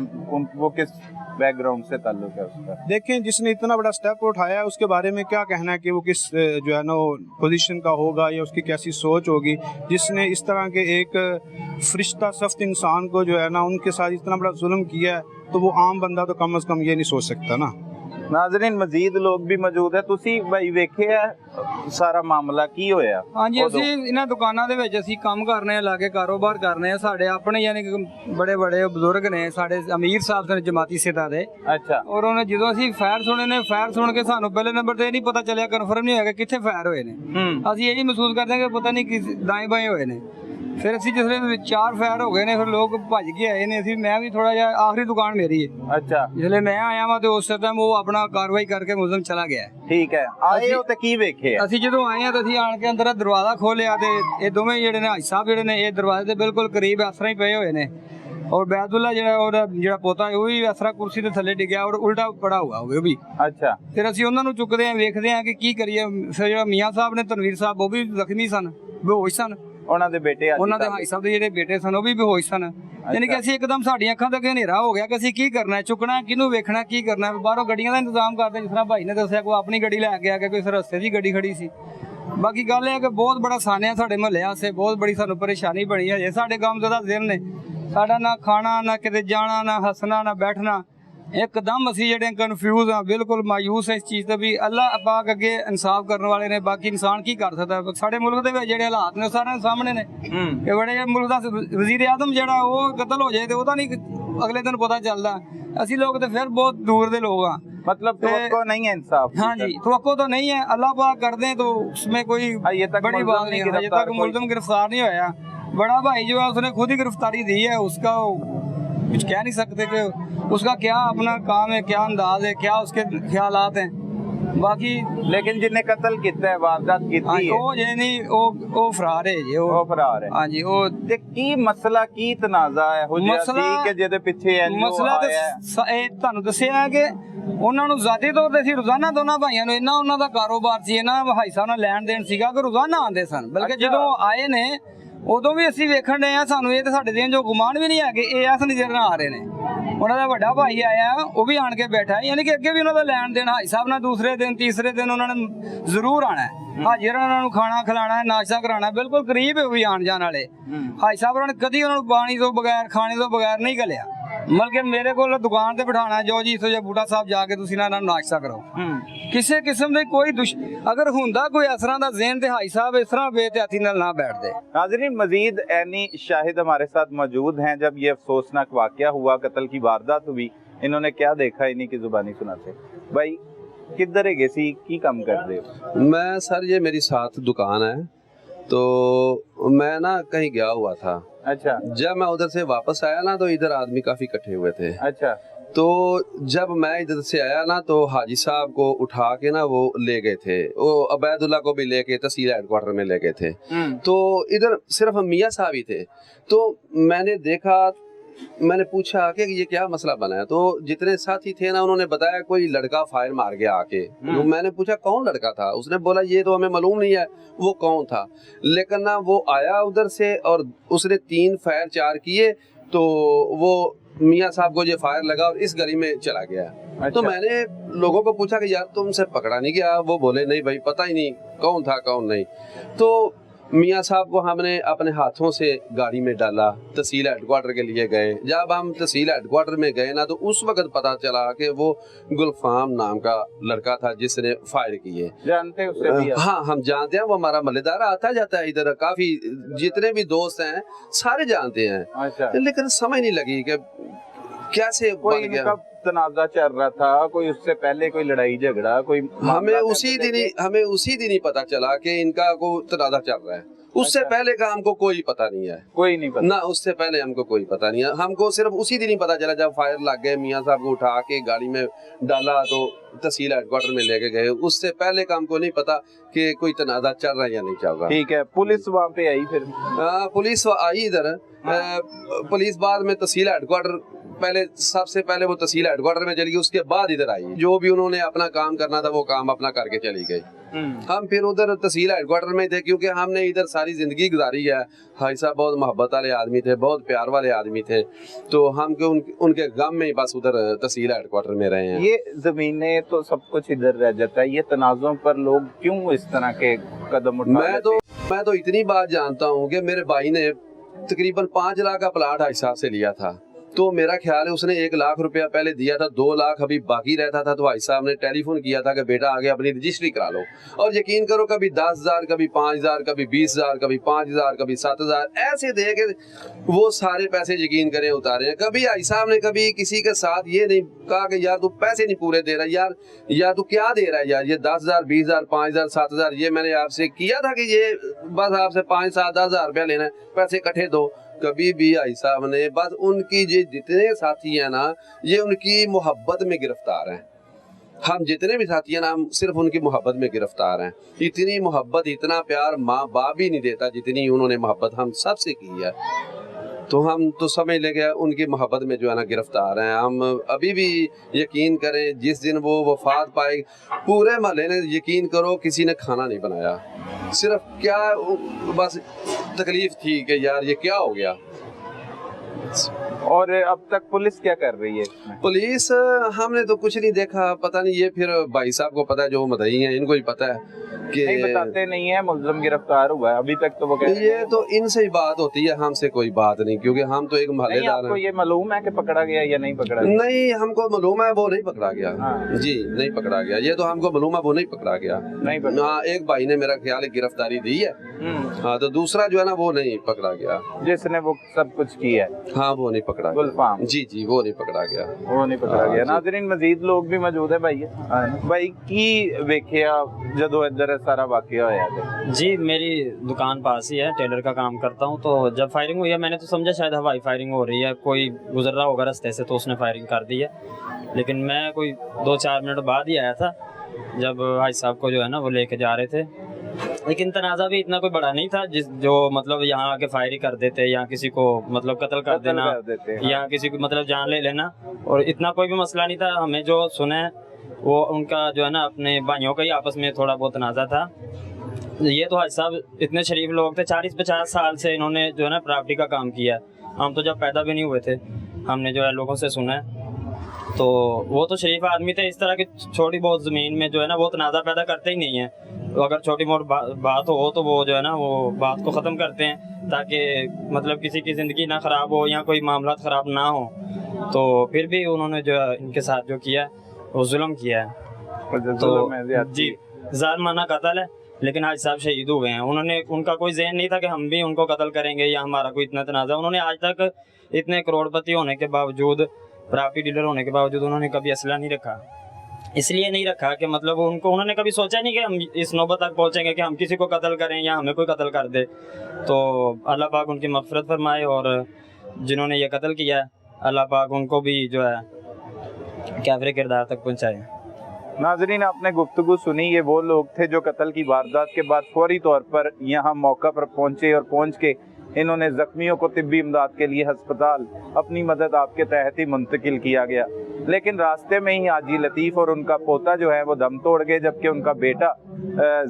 वो किस बैकग्राउंड से ताल्लुक है उसका? देखें, जिसने इतना बड़ा स्टेप उठाया है उसके बारे में क्या कहना है कि वो किस जो है ना पोजीशन का होगा या उसकी कैसी सोच होगी, जिसने इस तरह के एक फरिश्ता सख्त इंसान को जो है ना उनके साथ इतना बड़ा जुल्म किया है, तो वो आम बंदा तो कम अज़ कम ये नहीं सोच सकता ना। नाज़रीन, मजीद लोग भी मौजूद है। तुसी भाई वेखे है सारा मामला की होया? हाँ जी, ਅਸੀਂ ਇਹਨਾਂ ਦੁਕਾਨਾਂ ਦੇ ਵਿੱਚ ਅਸੀਂ ਕੰਮ ਕਰਨੇ ਆ, ਲਾਗੇ ਕਾਰੋਬਾਰ ਕਰਨੇ ਆ। ਸਾਡੇ ਆਪਣੇ ਯਾਨੀ ਕਿ ਬੜੇ ਬੜੇ ਬਜ਼ੁਰਗ ਨੇ, ਸਾਡੇ ਅਮੀਰ ਸਾਹਿਬ ਨੇ ਜਮਾਤੀ ਸਿੱਧਾ ਦੇ। ਅੱਛਾ। ਔਰ ਉਹਨੇ ਜਦੋਂ ਅਸੀਂ ਫਾਇਰ ਸੁਣੇ ਨੇ, ਫਾਇਰ ਸੁਣ ਕੇ ਸਾਨੂੰ ਪਹਿਲੇ ਨੰਬਰ ਤੇ ਇਹ ਨਹੀਂ ਪਤਾ ਚੱਲਿਆ, ਕਨਫਰਮ ਨਹੀਂ ਹੋਇਆ ਕਿ ਕਿੱਥੇ ਫਾਇਰ ਹੋਏ ਨੇ। ਅਸੀਂ ਇਹੀ ਮਹਿਸੂਸ ਕਰਦੇ ਹਾਂ ਕਿ ਪਤਾ ਨਹੀਂ ਕਿਸ ਦਾएं ਬਾएं ਹੋਏ ਨੇ। ਫਿਰ ਅਸੀਂ ਜਿਸਲੇ 4 ਫਾਇਰ ਹੋ ਗਏ ਨੇ, ਫਿਰ ਲੋਕ ਭੱਜ ਕੇ ਆਏ ਨੇ। ਅਸੀਂ ਮੈਂ ਵੀ ਥੋੜਾ ਜਿਹਾ, ਆਖਰੀ ਦੁਕਾਨ ਮੇਰੀ ਹੈ। ਅੱਛਾ। ਜਿਸਲੇ ਮੈਂ ਆਇਆ ਵਾਂ ਤੇ ਉਸ ਟਾਈਮ ਉਹ ਆਪਣਾ ਕਾਰਵਾਈ ਕਰਕੇ ਮੁਲਜ਼ਮ ਚਲਾ ਗਿਆ। ਠੀਕ ਹੈ। ਆਏ ਹੋ ਤੇ ਕੀ ਵੇਖੇ? ਅਸੀਂ ਜਦੋਂ ਆਏ ਆ ਤਾਂ ਅਸੀਂ ਆਣ ਕੇ ਅੰਦਰ ਦਰਵਾਜ਼ਾ ਖੋਲਿਆ ਤੇ ਇਹ ਦੋਵੇਂ ਜਿਹੜੇ ਨੇ ਹਾਜੀ ਸਾਹਿਬ ਜਿਹੜੇ ਨੇ, ਇਹ ਦਰਵਾਜ਼ੇ ਦੇ ਬਿਲਕੁਲ ਕਰੀਬ ਇਸ ਤਰ੍ਹਾਂ ਹੀ ਪਏ ਹੋਏ ਨੇ। और बैदुल्ला ਜਿਹੜਾ ਪੋਤਾ ਹੈ ਉਹ ਵੀ ਇਸ ਤਰ੍ਹਾਂ ਕੁਰਸੀ ਦੇ ਥੱਲੇ ਡਿੱਗਿਆ ਔਰ ਉਲਟਾ ਪੜਾ ਹੋਇਆ ਉਹ ਵੀ। ਅੱਛਾ। ਫਿਰ ਅਸੀਂ ਉਹਨਾਂ ਨੂੰ ਚੁੱਕਦੇ ਆਂ, ਵੇਖਦੇ ਆਂ ਕਿ ਕੀ ਕਰੀਏ। ਫਿਰ ਜਿਹੜਾ ਮੀਆਂ ਸਾਹਿਬ ਨੇ, ਤਨਵੀਰ ਸਾਹਿਬ, ਉਹ ਵੀ ਜ਼ਖਮੀ ਸਨ, ਬੇਹੋਸ਼ ਸਨ। ਉਹਨਾਂ ਦੇ ਬੇਟੇ, ਉਹਨਾਂ ਦੇ ਹਾਈ ਸਾਹਿਬ ਦੇ ਜਿਹੜੇ ਬੇਟੇ ਸਨ ਉਹ ਵੀ ਬੇਹੋਸ਼ ਸਨ। ਯਾਨੀ ਕਿ ਅਸੀਂ ਇੱਕਦਮ ਸਾਡੀਆਂ ਅੱਖਾਂ ਤੱਕ ਹਨੇਰਾ ਹੋ ਗਿਆ ਕਿ ਅਸੀਂ ਕੀ ਕਰਨਾ ਹੈ, ਚੁੱਕਣਾ ਕਿਹਨੂੰ, ਵੇਖਣਾ ਕੀ ਕਰਨਾ। ਬਾਹਰੋਂ ਗੱਡੀਆਂ ਦਾ ਇੰਤਜ਼ਾਮ ਕਰਦੇ, ਜਿਸ ਤਰ੍ਹਾਂ ਭਾਈ ਨੇ ਦੱਸਿਆ, ਕੋਈ ਆਪਣੀ ਗੱਡੀ ਲੈ ਕੇ ਆ ਗਿਆ, ਕੋਈ ਰਸਤੇ ਦੀ ਗੱਡੀ ਖੜੀ ਸੀ। ਬਾਕੀ ਗੱਲ ਇਹ ਹੈ ਕਿ ਬਹੁਤ ਬੜਾ ਸਾਨਿਆ ਸਾਡੇ ਮਹੱਲੇ ਵਾਸਤੇ, ਬਹੁਤ ਬੜੀ ਸਾਨੂੰ ਪਰੇਸ਼ਾਨੀ ਬਣੀ ਹੈ। ਜੇ ਸਾਡੇ ਗਮਜ਼ਦਾ ਦਿਨ ਨੇ, ਸਾਡਾ ਨਾ ਖਾਣਾ, ਨਾ ਕਿਤੇ ਜਾਣਾ, ਨਾ ਹੱਸਣਾ, ਨਾ ਬੈਠਣਾ। ਇੱਕਦਮ ਅਸੀਂ ਜਿਹੜੇ ਕਨਫਿਊਜ਼ ਹਾਂ, ਬਿਲਕੁਲ ਮਾਯੂਸ ਇਸ ਚੀਜ਼ ਤੋਂ ਵੀ ਅੱਲਾਹ ਪਾਕ ਅੱਗੇ ਇਨਸਾਫ ਕਰਨ ਵਾਲੇ ਨੇ। ਬਾਕੀ ਇਨਸਾਨ ਕੀ ਕਰ ਸਕਦਾ? ਸਾਡੇ ਮੁਲਕ ਦੇ ਵਿੱਚ ਜਿਹੜੇ ਹਾਲਾਤ ਨੇ ਉਹ ਸਾਰਿਆਂ ਦੇ ਸਾਹਮਣੇ ਨੇ। ਇਹ ਬੜੇ ਮੁਲਕ ਦਾ ਵਜ਼ੀਰ ਆਜ਼ਮ ਜਿਹੜਾ ਉਹ ਕਤਲ ਹੋ ਜਾਏ ਤੇ ਉਹਦਾ ਨਹੀਂ ਅਗਲੇ ਦਿਨ ਪਤਾ ਚੱਲਦਾ। ਅਸੀਂ ਲੋਕ ਤੇ ਫਿਰ ਬਹੁਤ ਦੂਰ ਦੇ ਲੋग हाँ। मतलब तो नहीं है इंसाफ? हाँ जी, तो तो नहीं है। अल्लाह पाक कर दें तो उसमें कोई बड़ी बात नहीं है। अभी तक मुलज़िम गिरफ्तार नहीं होया। बड़ा भाई जो है उसने खुद ही गिरफ्तारी दी है, उसका कुछ कह नहीं सकते कि उसका क्या अपना काम है, क्या अंदाज है, क्या उसके ख्यालात हैं। बाकी लेकिन जिन्हें कत्ल किया है, वारदात की है, वो जे नहीं वो फरार है जी, वो फरार है। हाँ जी। वो ते की मसला की तनाज़ा है हो मसला के जेदे पीछे ਮਸਲਾ ਤਾਂ ਇਹ ਤੁਹਾਨੂੰ ਦੱਸਿਆ ਹੈ ਕਿ ਉਹਨਾਂ ਨੂੰ ਜ਼ਾਤੀ ਤੌਰ ਤੇ ਸੀ ਰੋਜ਼ਾਨਾ ਦੋਨਾਂ ਭਾਈਆਂ ਨੂੰ ਇੰਨਾ ਉਹਨਾਂ ਦਾ ਕਾਰੋਬਾਰ ਸੀ, ਇਹਨਾਂ ਭਾਈ ਸਾਹਿਬ ਨਾਲ ਲੈਣ ਦੇਣ ਸੀਗਾ ਕਿ ਰੋਜ਼ਾਨਾ ਆਉਂਦੇ ਸਨ। ਬਲਕਿ ਜਦੋਂ ਆਏ ਨੇ ਉਦੋਂ ਵੀ ਅਸੀਂ ਵੇਖਣ ਡਏ ਆ, ਸਾਨੂੰ ਇਹ ਤੇ ਸਾਡੇ ਦੇ ਜੋ ਗੁਮਾਨ ਵੀ ਨਹੀਂ ਹੈਗੇ, ਇਹ ਇਸ ਨਜ਼ਰ ਨਾਲ ਆ ਰਹੇ ਨੇ। ਉਹਨਾਂ ਦਾ ਵੱਡਾ ਭਾਈ ਆਇਆ, ਉਹ ਵੀ ਆਣ ਕੇ ਬੈਠਾ, ਯਾਨੀ ਕਿ ਅੱਗੇ ਵੀ ਉਹਨਾਂ ਦਾ ਲੈਣ ਦੇਣ ਹਾਈ ਸਾਹਿਬ ਨਾਲ ਦੂਸਰੇ ਦਿਨ ਤੀਸਰੇ ਦਿਨ ਉਹਨਾਂ ਨੇ ਜ਼ਰੂਰ ਆਣਾ ਹੈ। ਹਾਜ਼ਰ ਉਹਨਾਂ ਨੂੰ ਖਾਣਾ ਖਿਲਾਣਾ, ਨਾਸ਼ਤਾ ਕਰਾਉਣਾ, ਬਿਲਕੁਲ ਕਰੀਬ ਹੈ ਉਹ ਵੀ ਆਣ ਜਾਣ ਵਾਲੇ। ਹਾਈ ਸਾਹਿਬ ਉਹਨਾਂ ਨੇ ਕਦੀ ਉਹਨਾਂ ਨੂੰ ਪਾਣੀ ਤੋਂ ਬਗੈਰ, ਖਾਣੇ ਤੋਂ ਬਗੈਰ ਨਹੀਂ ਘੱਲਿਆ। ਮਤਲਬ ਮੇਰੇ ਕੋਲ ਦੁਕਾਨ ਤੇ ਬਿਠਾਣਾ, ਜੋ ਜੀ ਇੱਥੋਂ ਬੂਟਾ ਸਾਹਿਬ ਜਾ ਕੇ ਤੁਸੀਂ ਇਹਨਾਂ ਨੂੰ ਨਾਸ਼ਤਾ ਕਰੋ। ਕਿਸੇ ਕਿਸਮ ਦੇ ਕੋਈ अगर हुंदा कोई इस तरह का ज़हन ते हाई साहब इस तरह बेहतियाती नाल ना बैठते। नाज़रीन, मजीद ऐनी शाहिद हमारे साथ मौजूद हैं। जब ये अफसोसनाक वाक़या हुआ, कत्ल की वारदात हुई, इन्होंने क्या देखा इन्हीं की जुबानी सुनाते। भाई किधर है सी की काम कर रहे हो? मैं सर, ये मेरी साथ दुकान है, तो मैं ना कहीं गया हुआ था। अच्छा। जब मैं उधर से वापस आया ना, तो इधर आदमी काफी इकट्ठे हुए थे। अच्छा। तो जब मैं इधर से आया ना, तो हाजी साहब को उठा के ना वो ले गए थे, वो अबैदुल्ला को भी लेके तहसील हेडक्वार्टर में ले गए थे। तो इधर सिर्फ मियाँ साहब ही थे। तो मैंने देखा, मैंने पूछा कि ये क्या मसला बना है। तो जितने साथी थे ना, उन्होंने बताया कोई लड़का फायर मार गया आके। तो मैंने पूछा कौन लड़का था? उसने बोला ये तो हमें मालूम नहीं है वो कौन था, लेकिन ना वो आया उधर से और उसने 3 फायर 4 किए, तो वो मियाँ साहब को ये फायर लगा और इस गली में चला गया। अच्छा। तो मैंने लोगों को पूछा कि यार तुमसे पकड़ा नहीं गया? वो बोले नहीं भाई, पता ही नहीं कौन था कौन नहीं। तो मियाँ साहब को हमने अपने हाथों से गाड़ी में डाला, तहसील हेडक्वार्टर के लिए गए। जब हम तहसील हेडक्वार्टर में गए ना, तो उस वक्त पता चला कि वो गुलफाम नाम का लड़का था जिसने फायर किए। जानते उससे भी? हाँ, हम जानते हैं, वो हमारा मल्लेदार आता जाता है इधर, काफी जितने भी दोस्त हैं सारे जानते हैं। अच्छा। लेकिन समझ नहीं लगी कि कैसे कोई इनका तनाजा चल रहा था, कोई उससे पहले कोई लड़ाई झगड़ा, कोई हमें उसी दिन ही पता चला कि इनका कोई तनाजा चल रहा है। उससे अच्छा। पहले का हमको कोई पता नहीं है, कोई नहीं पता ना उससे पहले हमको कोई पता नहीं है। हमको सिर्फ उसी दिन ही पता चला जब फायर लग गए, मियाँ साहब को उठा के गाड़ी में डाला तो तहसील हेडक्वार्टर में लेके गए। उससे पहले का हमको नहीं पता कि कोई तनाजा चल रहा है या नहीं चल रहा। ठीक है। पुलिस वहाँ पे आई फिर? पुलिस आई इधर। पुलिस बाद में तहसील हेडक्वार्टर, पहले सबसे पहले वो तहसील हेडक्वार्टर में चली गई, उसके बाद इधर आई। जो भी उन्होंने अपना काम करना था वो काम अपना करके चली गई। हम फिर उधर तहसील हेडक्वार्टर में थे, क्योंकि हमने इधर सारी जिंदगी गुजारी है। हाजी साहब बहुत मोहब्बत वाले आदमी थे, बहुत प्यार वाले आदमी थे, तो हम उनके गम में बस उधर तहसील हेडक्वार्टर में रहे हैं। ये जमीनें तो सब कुछ इधर रह जाता है, ये तनाज़ों पर लोग क्यों इस तरह के कदम उठा मैं तो इतनी बात जानता हूँ कि मेरे भाई ने तकरीबन 5 लाख का प्लाट हाजी साहब से लिया था, तो मेरा ख्याल है उसने 1 लाख रुपया पहले दिया था, 2 लाख अभी बाकी रहता था। तो भाई साहब ने टेलीफोन किया था कि बेटा आगे अपनी रजिस्ट्री करा लो, और यकीन करो कभी 10,000, कभी 5,000, कभी 20,000, कभी 5,000, कभी 7,000 ऐसे दे के वो सारे पैसे यकीन करें उतारे हैं। कभी भाई साहब ने कभी किसी के साथ ये नहीं कहा कि यार तू पैसे नहीं पूरे दे रहा, यार तू क्या दे रहा है यार, ये 10,000, 20,000, 5,000, 7,000 ये मैंने आपसे किया था कि ये बस आपसे 5, 7, 10,000 रुपया लेना है, पैसे इकट्ठे दो। कभी भी भाई साहब ने बस उनकी ये जितने साथी हैं ना, ये उनकी मोहब्बत में गिरफ्तार हैं। हम जितने भी साथी हैं ना, हम सिर्फ उनकी मोहब्बत में गिरफ्तार हैं। इतनी मोहब्बत, इतना प्यार माँ बाप भी नहीं देता जितनी उन्होंने मोहब्बत हम सब से की है। तो हम तो समझ लेंगे उनकी मोहब्बत में जो है ना गिरफ्तार हैं। हम अभी भी यकीन करें, जिस दिन वो वफात पाए, पूरे महल्ले ने यकीन करो किसी ने खाना नहीं बनाया, सिर्फ क्या बस तकलीफ थी कि यार ये क्या हो गया। और अब तक पुलिस क्या कर रही है इसमें? पुलिस हमने तो कुछ नहीं देखा, पता नहीं, ये फिर भाई साहब को पता है, जो मदई हैं इनको ही पता है कि नहीं बताते नहीं है मुल्ज़िम गिरफ्तार हुआ है अभी तक, तो वो कहते ये तो इनसे ही बात होती है, हमसे कोई बात नहीं, क्योंकि हम तो एक महल्लेदार हैं। आपको ये मालूम है कि पकड़ा गया या नहीं पकड़ा गया? नहीं, हमको मालूम है वो नहीं पकड़ा गया। हाँ। जी नहीं पकड़ा गया, ये तो हमको मालूम है वो नहीं पकड़ा गया। नहीं पकड़ा। हाँ, एक भाई ने मेरा ख्याल है गिरफ्तारी दी है। हाँ, तो दूसरा जो है ना वो नहीं पकड़ा गया, जिसने वो सब कुछ किया है। हाँ वो नहीं पकड़ा गुलफाम। जी जी, वो नहीं पकड़ा गया, वो नहीं पकड़ा गया। जी। नाज़रीन मजीद लोग भी मौजूद है भाई की वेखिया जदों इधर सारा वाकया होया ते? जी मेरी दुकान पास ही है, टेलर का काम करता हूँ। तो जब फायरिंग हुई है मैंने तो समझा शायद हवाई फायरिंग हो रही है, कोई गुजर रहा होगा रास्ते से तो उसने फायरिंग कर दी है। लेकिन मैं कोई 2-4 मिनट बाद ही आया था, जब भाई साहब को जो है ना वो लेके जा रहे थे। लेकिन तनाज़ा भी इतना कोई बड़ा नहीं था जो मतलब यहाँ आके फायरिंग कर देते या किसी को मतलब कत्ल कर देना या किसी को मतलब जान ले लेना, और इतना कोई भी मसला नहीं था। हमें जो सुने वो उनका जो है ना अपने भाइयों का ही आपस में थोड़ा बहुत तनाज़ा था। ये तो हाजी साहब इतने शरीफ लोग थे, 40-50 साल से इन्होंने जो है ना प्रॉपर्टी का काम किया। हम तो जब पैदा भी नहीं हुए थे, हमने जो है लोगों से सुना है, तो वो तो शरीफ आदमी थे। इस तरह की छोटी बहुत ज़मीन में जो है ना वो तनाज़ा पैदा करते ही नहीं है। तो अगर छोटी मोटी बात हो तो वो जो है ना वो बात को ख़त्म करते हैं, ताकि मतलब किसी की ज़िंदगी ना ख़राब हो या कोई मामला ख़राब ना हो। तो फिर भी उन्होंने जो है इनके साथ जो किया वो जुल्म किया है। तो जी ज़ालिमाना कत्ल है, लेकिन हाजी साहब शहीद हुए हैं। उनका कोई ज़हन नहीं था कि हम भी उनको कत्ल करेंगे या हमारा कोई इतना तनाज़ा। उन्होंने आज तक इतने करोड़पति होने के बावजूद, प्रॉपर्टी डीलर होने के बावजूद उन्होंने कभी असला नहीं रखा। इसलिए नहीं रखा कि मतलब उन्होंने कभी सोचा नहीं कि हम इस नौबत तक पहुँचेंगे कि हम किसी को कत्ल करें या हमें कोई कत्ल कर दे। तो अल्लाह पाक उनकी मग़फ़िरत फरमाए, और जिन्होंने ये कत्ल किया अल्लाह पाक उनको भी जो है काफ़िर किरदार तक पहुँचाए। नाजरीन आपने गुफ्तगू सुनी, ये वो लोग थे जो कत्ल की वारदात के बाद फौरी तौर पर यहाँ मौका पर पहुँचे और पहुँच के इन्होंने ज़ख्मियों को तिब्बी इमदाद के लिए हस्पताल अपनी मदद आपके तहत ही मुंतकिल किया गया। लेकिन रास्ते में ही हाजी लतीफ़ और उनका पोता जो है वो दम तोड़ गए, जबकि उनका बेटा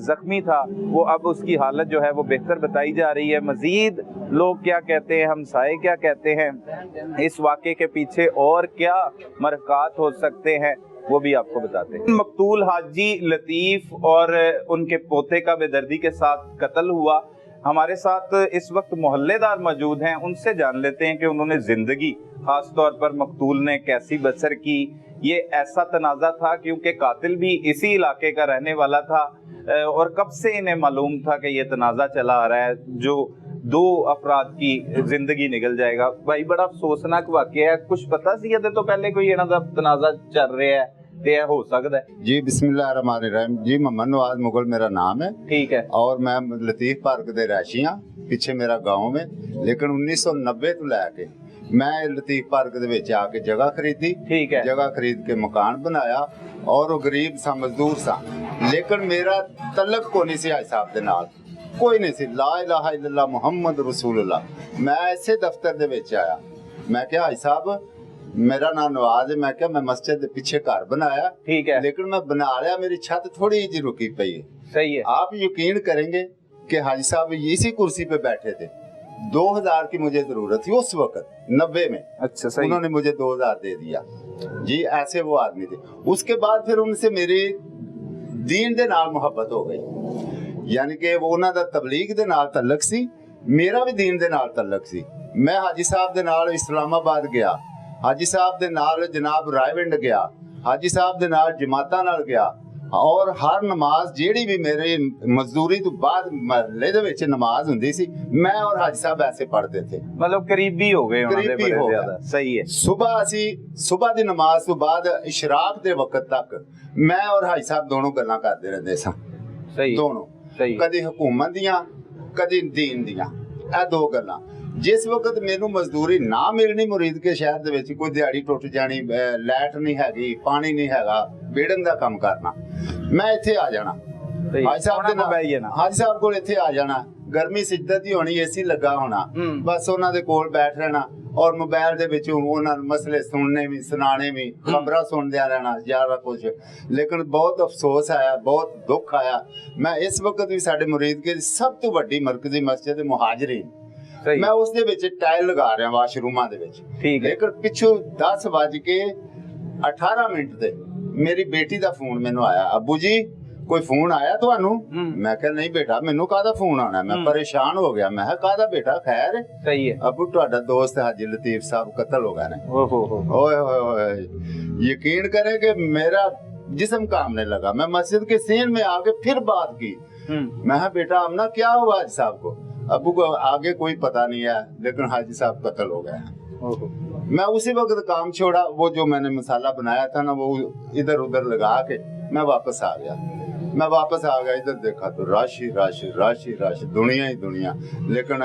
ज़ख्मी था। वो अब उसकी हालत जो है वो बेहतर बताई जा रही है। मज़ीद लोग क्या कहते हैं, हमसाए क्या कहते हैं, इस वाक़े के पीछे और क्या मरक़ात हो सकते हैं, वो भी आपको बताते हैं। मकतूल हाजी लतीफ़ और उनके पोते का बेदर्दी के साथ कत्ल हुआ। हमारे साथ इस वक्त मोहल्लेदार मौजूद हैं, उनसे जान लेते हैं कि उन्होंने ज़िंदगी ख़ास तौर पर मकतूल ने कैसी बसर की। ये ऐसा तनाज़ा था क्योंकि कातिल भी इसी इलाके का रहने वाला था, और कब से इन्हें मालूम था कि ये तनाज़ा चला आ रहा है जो 2 अफराद की ज़िंदगी निकल जाएगा। भाई बड़ा अफसोसनाक वाक़या है, कुछ पता सी तो पहले कोई इन्हां दा तनाज़ा चल रहा है ते हो सकता है? जी बिस्मिल्लाहिर्रहमानिर्रहीम। जी मोहम्मद नवाज मुगल मेरा नाम है। ठीक है। और मैं लतीफ पार्क दे रैशी हाँ, पिछे मेरा गांव में। लेकिन 1990 तो लैके मैं लतीफ पार्क दे विच आके जगह खरीदी। ठीक है। जगह खरीद के मकान बनाया और वो गरीब सा मजदूर सा, लेकिन मेरा तलक को नहीं सी हाजी साहब दे नाल, कोई नहीं सी। ला इलाहा इल्लल्लाह मुहम्मद रसूलुल्लाह। मैं ऐसे दफ्तर दे विच आया, मैं क्या हाजी साहब मेरा नाम नवाज है, मैं क्या मैं मस्जिद के पीछे घर बनाया। ठीक है। लेकिन मैं बना लिया, मेरी छत थोड़ी जी रुकी पई है। सही है। आप यकीन करेंगे कि हाजी साहब इसी कुर्सी पे बैठे थे, 2000 की मुझे जरूरत थी उस वक्त 90 में। अच्छा सही। उन्होंने मुझे 2000 दे दिया जी, ऐसे वो आदमी थे। उसके बाद फिर उनसे मेरी दीन दे नाल मुहब्बत हो गई, यानी कि वो उन्हों दा तबलीग दे नाल तल्लक सी, मेरा भी दीन दे नाल तल्लक सी। मैं हाजी साहब दे नाल इस्लामाबाद गया, हाजी साहब दे नाल जनाब रायविंड गया, हाजी साहब दे नाल जमातां नाल गया, और हर नमाज जेड़ी भी मेरे मजदूरी तो बाद महल्ले दे विच नमाज हुंदी सी, मैं और हाजी साहब ऐसे पढ़ते थे। मतलब करीबी हो गए उन्होंने करीबी बड़े हो गए। ज्यादा। सही है। सुबह दी नमाज तो बाद इशराक दे वक्त तक मैं और हाजी साहब दोनों गल्लां करदे रहंदे सां। सही दोनों सही। कदी हुकूमत दियां कदी दीन दियां, ਇਹ दो गल्लां। जिस वक्त मैनू मजदूरी ना मिलनी मुरीद के शहर दे विच, कोई दिहाड़ी टुट जानी, लाइट नहीं हैगी, पानी नहीं हैगा, बेड़न दा काम करना, मैं इत्थे आ जाना हाजी साहब दे नाल, हाजी साहब कोल इत्थे आ जाना। गर्मी शिद्दत दी होनी, एसी लगा होना, बस उन्हां दे कोल बैठ रहना और मोबाइल दे विच उन्हां नूं मसले सुनने भी, सुनाने भी, खबरां सुनदे रहना ज्यादा कुछ। लेकिन बहुत अफसोस आया, बहुत दुख आया। मैं इस वक्त भी साडे मुरीद के सब तो वड्डी मरकजी मस्जिद मुहाजिरीन, मैं उस दे विच टाइल लगा रहा वाशरूमां दे विच, ठीक है। लेकिन पिछों 10:18 ते मेरी बेटी दा फोन मैनू आया, अब्बू जी कोई फोन आया तुहानू? मैं कहा नहीं बेटा, मैनू काहदा फोन आना? मैं परेशान हो गया, मैं काहदा बेटा? खैर है? सही है अब्बू, तुहाडा दोस्त हाजी लतीफ साहब कत्ल हो गए ने। ओए होए होए, यकीन करें कि मेरा जिस्म कामने लगा। मैं मस्जिद के सीन में आके फिर बात की, मैं कहा बेटा अमना क्या हुआ हाजी साहब को? अब्बू को आगे कोई पता नहीं है, लेकिन हाजी साहब कत्ल हो गए हैं। मैं उसी वक्त काम छोड़ा, वो जो मैंने मसाला बनाया था ना, वो इधर उधर लगा के मैं वापस आ गया। मैं वापस आ गया, इधर देखा तो राशि राशि राशि राशि, दुनिया ही दुनिया। लेकिन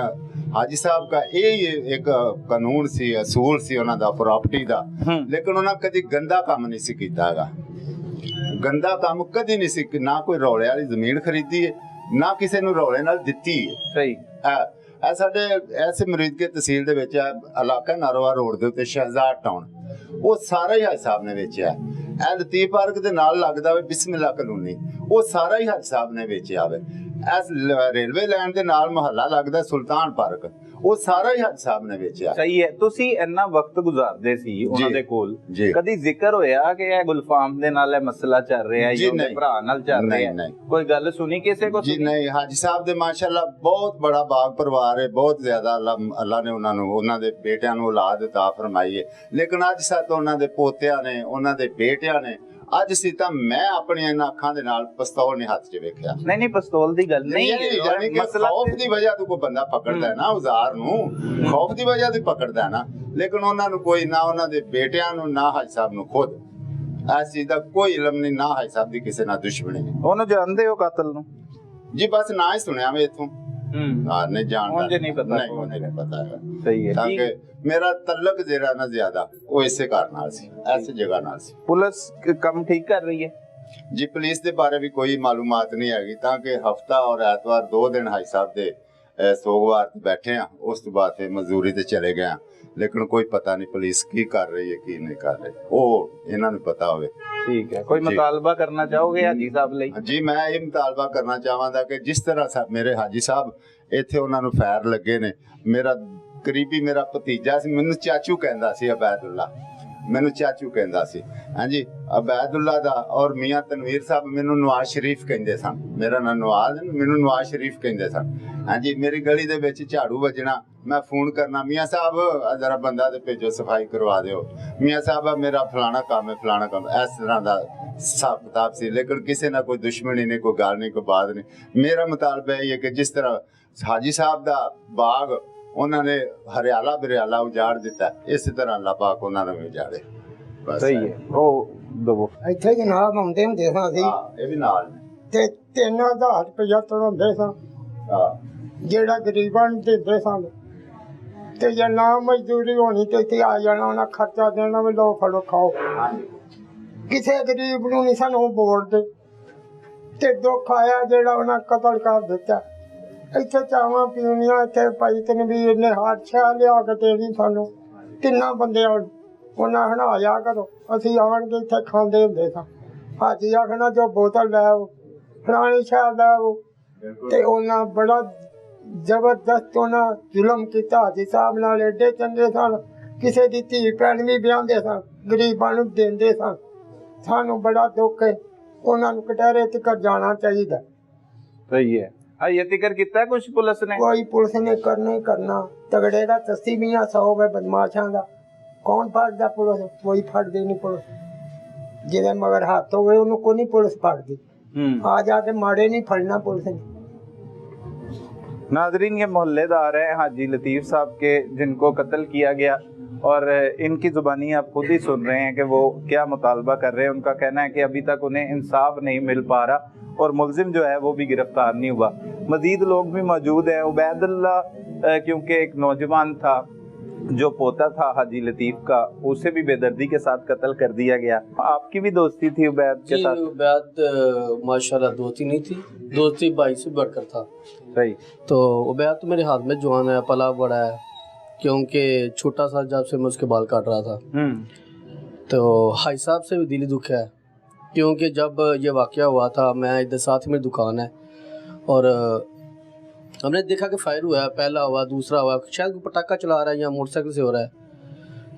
हाजी साहब का यही एक कानून सी, असूल सी उन्हां दा प्रॉपर्टी दा, लेकिन उन्हां कदी गंदा काम नहीं सी कीता हैगा। गंदा काम कदी नहीं सी, ना कोई रौले वाली जमीन खरीदी है, ना किसी नूं रौले नाल दित्ती है। सही है। साडे ऐसे मरीज के तहसील दे विच इलाका नारोवा रोड दे उत्ते शहजाद टाउन, वो सारा ही हाजी साहब ने वेचिया है। ਇਹ ਲਤੀਫ ਪਾਰਕ ਦੇ ਨਾਲ ਲੱਗਦਾ ਵੇ ਬਿਸਮਿल्ला ਕਲੋਨੀ, ਉਹ ਸਾਰਾ ਹੀ ਹਾਜੀ ਸਾਹਿਬ ਨੇ ਵੇਚਿਆ ਵੇ। ਇਸ ਰੇਲਵੇ ਲਾਈਨ ਦੇ ਨਾਲ ਮੁਹੱਲਾ ਲੱਗਦਾ ਸੁਲਤਾਨ ਪਾਰਕ, ਉਹ ਸਾਰਾ ਹੀ ਹਾਜੀ ਸਾਹਿਬ ਨੇ ਵੇਚਿਆ। ਸਹੀ ਹੈ। ਤੁਸੀਂ ਇੰਨਾ ਵਕਤ ਗੁਜ਼ਾਰਦੇ ਸੀ ਉਹਨਾਂ ਦੇ ਕੋਲ, ਕਦੀ ਜ਼ਿਕਰ ਹੋਇਆ ਕਿ ਇਹ ਗੁਲਫਾਮ ਦੇ ਨਾਲ ਇਹ ਮਸਲਾ ਚੱਲ ਰਿਹਾ ਹੈ ਜਾਂ ਉਹਦੇ ਭਰਾ ਨਾਲ ਚੱਲ ਰਿਹਾ ਹੈ? ਕੋਈ ਗੱਲ ਸੁਣੀ ਕਿਸੇ ਕੋ? ਜੀ ਨਹੀਂ, ਹਾਜੀ ਸਾਹਿਬ ਦੇ ਮਾਸ਼ਾਅੱਲਾ ਬਹੁਤ ਬੜਾ ਬਾਗ ਪਰਿਵਾਰ ਹੈ, ਬਹੁਤ ਜ਼ਿਆਦਾ ਅੱਲਾ ਨੇ ਉਹਨਾਂ ਨੂੰ, ਉਹਨਾਂ ਦੇ ਬੇਟਿਆਂ ਨੂੰ ਔਲਾਦ ਅਤਾ ਫਰਮਾਈ ਹੈ। ਲੇਕਿਨ ਅੱਜ ਸਾਥ ਉਹਨਾਂ ਦੇ ਪੋਤਿਆਂ ਨੇ, ਉਹਨਾਂ ਦੇ ਬੇਟਿਆਂ ਨੇ, ਅੱਜ ਸੀ ਤਾਂ ਮੈਂ ਆਪਣੀਆਂ ਅੱਖਾਂ ਦੇ ਨਾਲ ਪਿਸਤੌਲ ਨੇ ਹੱਥ 'ਚ ਵੇਖਿਆ। ਨਹੀਂ ਨਹੀਂ, ਪਿਸਤੌਲ ਦੀ ਗੱਲ ਨਹੀਂ, ਯਾਨੀ ਕਿ ਖੌਫ ਦੀ ਵਜ੍ਹਾ ਤੋਂ ਕੋਈ ਬੰਦਾ ਪਕੜਦਾ ਹੈ ਨਾ ਉਜ਼ਾਰ ਨੂੰ, ਖੌਫ ਦੀ ਵਜ੍ਹਾ ਤੋਂ ਪਕੜਦਾ ਹੈ ਨਾ। ਲੇਕਿਨ ਉਹਨਾਂ ਨੂੰ ਕੋਈ ਨਾ, ਉਹਨਾਂ ਦੇ ਬੇਟਿਆਂ ਨੂੰ ਨਾ, ਹਾਜੀ ਸਾਹਿਬ ਨੂੰ ਖੁਦ ਇਸ ਚੀਜ਼ ਦਾ ਕੋਈ ਇਲਮ ਨਹੀਂ, ਨਾ ਹਾਜੀ ਸਾਹਿਬ ਦੀ ਕਿਸੇ ਨਾਲ ਦੁਸ਼ਮਣੀ ਨਹੀਂ। ਉਹਨੂੰ ਜਾਣਦੇ ਹੋ ਕਾਤਲ ਨੂੰ? ਜੀ ਬਸ ਨਾ ਹੀ ਸੁਣਿਆ ਮੈਂ ਇਥੋਂ, नहीं जानता, मुझे नहीं पता, नहीं मुझे नहीं पता है। सही है। ताकि मेरा तल्लक जेरा ना ज्यादा वो इसे कारनाल सी, ऐसी जगह नाल सी। पुलिस काम ठीक कर रही है जी? पुलिस दे बारे भी कोई मालूमात नहीं हैगी, ताकि हफ्ता और एतवार 2 दिन हाजी साहब दे सोमवार बैठे हैं, उस तो बाद फिर मजदूरी ते चले गए हैं। लेकिन कोई पता नहीं पुलिस की कर रही है की नहीं कर रही, वो इन्हां नूं पता होवे। ठीक है। कोई मुतालबा करना चाहोगे हाजी साहब लई? जी मैं ये मुतालबा करना चाहांगा कि जिस तरह मेरे हाजी साहब इत्थे उन्हां नूं फैर लगे ने, मेरा करीबी मेरा भतीजा सी, मैनूं चाचू कहंदा सी, अबैदुल्ला मैनू चाचू कहंदा सी। हाँ जी, अबैदुल्ला दा और मियाँ तनवीर साहब मैनू नवाज शरीफ कहंदे सन। मेरा नाम नवाज, मैनू नवाज शरीफ कहंदे सन। हाँ जी, मेरी गली दे विच झाड़ू वजना, मैं फोन करना, मियाँ साहब जरा बंदा ते भेजो सफाई करवा दिओ, मियाँ साहब मेरा फलाना काम है, फलाना काम, इस तरह का हिसाब किताब सी। लेकिन किसी ना कोई दुश्मनी नहीं, कोई गल नहीं, कोई बात नहीं। मेरा मुतालबा ये है कि जिस तरह हाजी साहब दा बाग उन्होंने हरियाला बिरियाला उजाड़ दिता, इस तरह अल्लाह पाक उन्होंने भी उजाड़े। सही है। ओ दबो ਇੱਥੇ ਜਨਾਬ ਆਉਂਦੇ ਹੁੰਦੇ ਸਾਂ ਅਸੀਂ, ਇਹ ਵੀ ਨਾਲ ਤੇ 3000 ਰੁਪਇਆ ਤੜਾਉਂਦੇ ਸਾਂ, ਜਿਹੜਾ ਗਰੀਬਾਂ ਨੂੰ ਦਿੰਦੇ ਸਾਂ। ਤੇ ਜੇ ਨਾ ਮਜ਼ਦੂਰੀ ਹੋਣੀ ਤੇ ਇੱਥੇ ਆ ਜਾਣਾ, ਉਹਨਾਂ ਖਰਚਾ ਦੇਣਾ, ਵੀ ਲਓ ਫੜੋ ਖਾਓ। ਕਿਸੇ ਗਰੀਬ ਨੂੰ ਨਹੀਂ ਸਾਨੂੰ ਬੋਲਦੇ। ਤੇ ਦੁੱਖ ਆਇਆ ਜਿਹੜਾ ਉਹਨਾਂ ਕਤਲ ਕਰ ਦਿੱਤਾ। ਇੱਥੇ ਚਾਵਾਂ ਪੀਣੀਆਂ, ਇੱਥੇ ਭਾਈ ਤਨਵੀਰ ਨੇ ਹਾਦਸਾ ਲਿਆ ਕੇ ਦੇਣੀ ਸਾਨੂੰ, ਕਿੰਨਾ ਬੰਦੇ ਉਹਨਾਂ ਹਣਾਇਆ ਕਰੋ। ਅਸੀਂ ਆਣ ਕੇ ਇੱਥੇ ਖਾਂਦੇ ਹੁੰਦੇ ਸਾਂ। ਹਾਜੀ ਆਖਣਾ ਜੋ ਬੋਤਲ ਲੈ ਆਓ, फलाने शाह दा वो ते उन्हां बड़ा जबरदस्त उन्हां जुल्म कीता हाजी साहब नाल एडे चंगे सन किसे दी धी भैन भी ब्याहंदे सन गरीबां नूं देंदे सन सानू बड़ा दुख है उन्हां नूं कटहरे तक जाना चाहिए सही है ये जिक्र किया कुछ पुलिस ने कोई पुलिस ने करना ही करना तगड़े दा 80 मियां 100 है बदमाशां दा कौन फड़दा पुलिस कोई फड़दी नहीं पुलिस जिहदे मगर हाथ होवे उन्होंने को नहीं पुलिस फड़दी आ जाके माड़े नहीं फड़ना पुलिस ने। नाजरीन ये मोहल्लेदार हैं हाजी लतीफ़ साहब के जिनको कत्ल किया गया और इनकी ज़ुबानी आप खुद ही सुन रहे हैं कि वो क्या मुतालबा कर रहे हैं। उनका कहना है कि अभी तक उन्हें इंसाफ नहीं मिल पा रहा और मुलजिम जो है वो भी गिरफ्तार नहीं हुआ। मज़ीद लोग भी मौजूद हैं। उबैदुल्ला क्योंकि एक नौजवान था जो पोता था हाजी लतीफ़ का, उसे भी बेदर्दी के साथ कत्ल कर दिया गया। आपकी भी दोस्ती थी उबैद के साथ? उबैद माशाल्लाह दोस्ती नहीं थी, दोस्ती भाई से बढ़कर था। सही। तो उबैद तो मेरे हाथ में जवान है, पला बड़ा है, क्योंकि छोटा सा जब से मैं उसके बाल काट रहा था। तो हाई साहब से भी दिली दुख है, क्योंकि जब ये वाक़या हुआ था मैं इधर साथ में दुकान है और हमने देखा कि फायर हुआ है, पहला हुआ, दूसरा हुआ, शायद कोई पटाखा चला रहा है या मोटरसाइकिल से हो रहा है।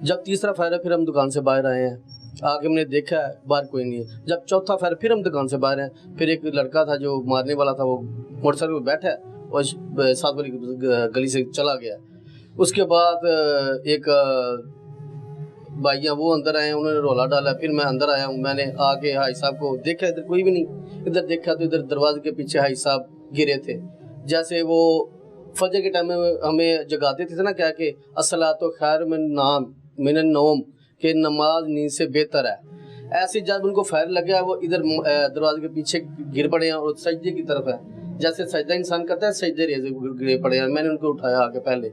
जब तीसरा फायर है फिर हम दुकान से बाहर आए हैं, आके हमने देखा है बाहर कोई नहीं है। जब चौथा फायर फिर हम दुकान से बाहर हैं, फिर एक लड़का था जो मारने वाला था वो मोटरसाइकिल पर बैठा है और साथ वाली गली से चला गया। उसके बाद एक भाइयाँ वो अंदर आए, उन्होंने रोला डाला, फिर मैं अंदर आया हूँ। मैंने आके हाई साहब को देखा, इधर कोई भी नहीं। इधर देखा तो इधर दरवाजे के पीछे हाई साहब गिरे थे, जैसे वो फजर के टाइम में हमें जगाते थे ना, क्या कि अस्सलातु खैर मिनन नौम, के नमाज नींद से बेहतर है। ऐसे जब उनको फायर लगा वो इधर दरवाजे के पीछे गिर पड़े हैं और सजदे की तरफ है, जैसे सजदा इंसान करता है सजदे रेज़े गिर पड़े हैं। मैंने उनको उठाया आके पहले,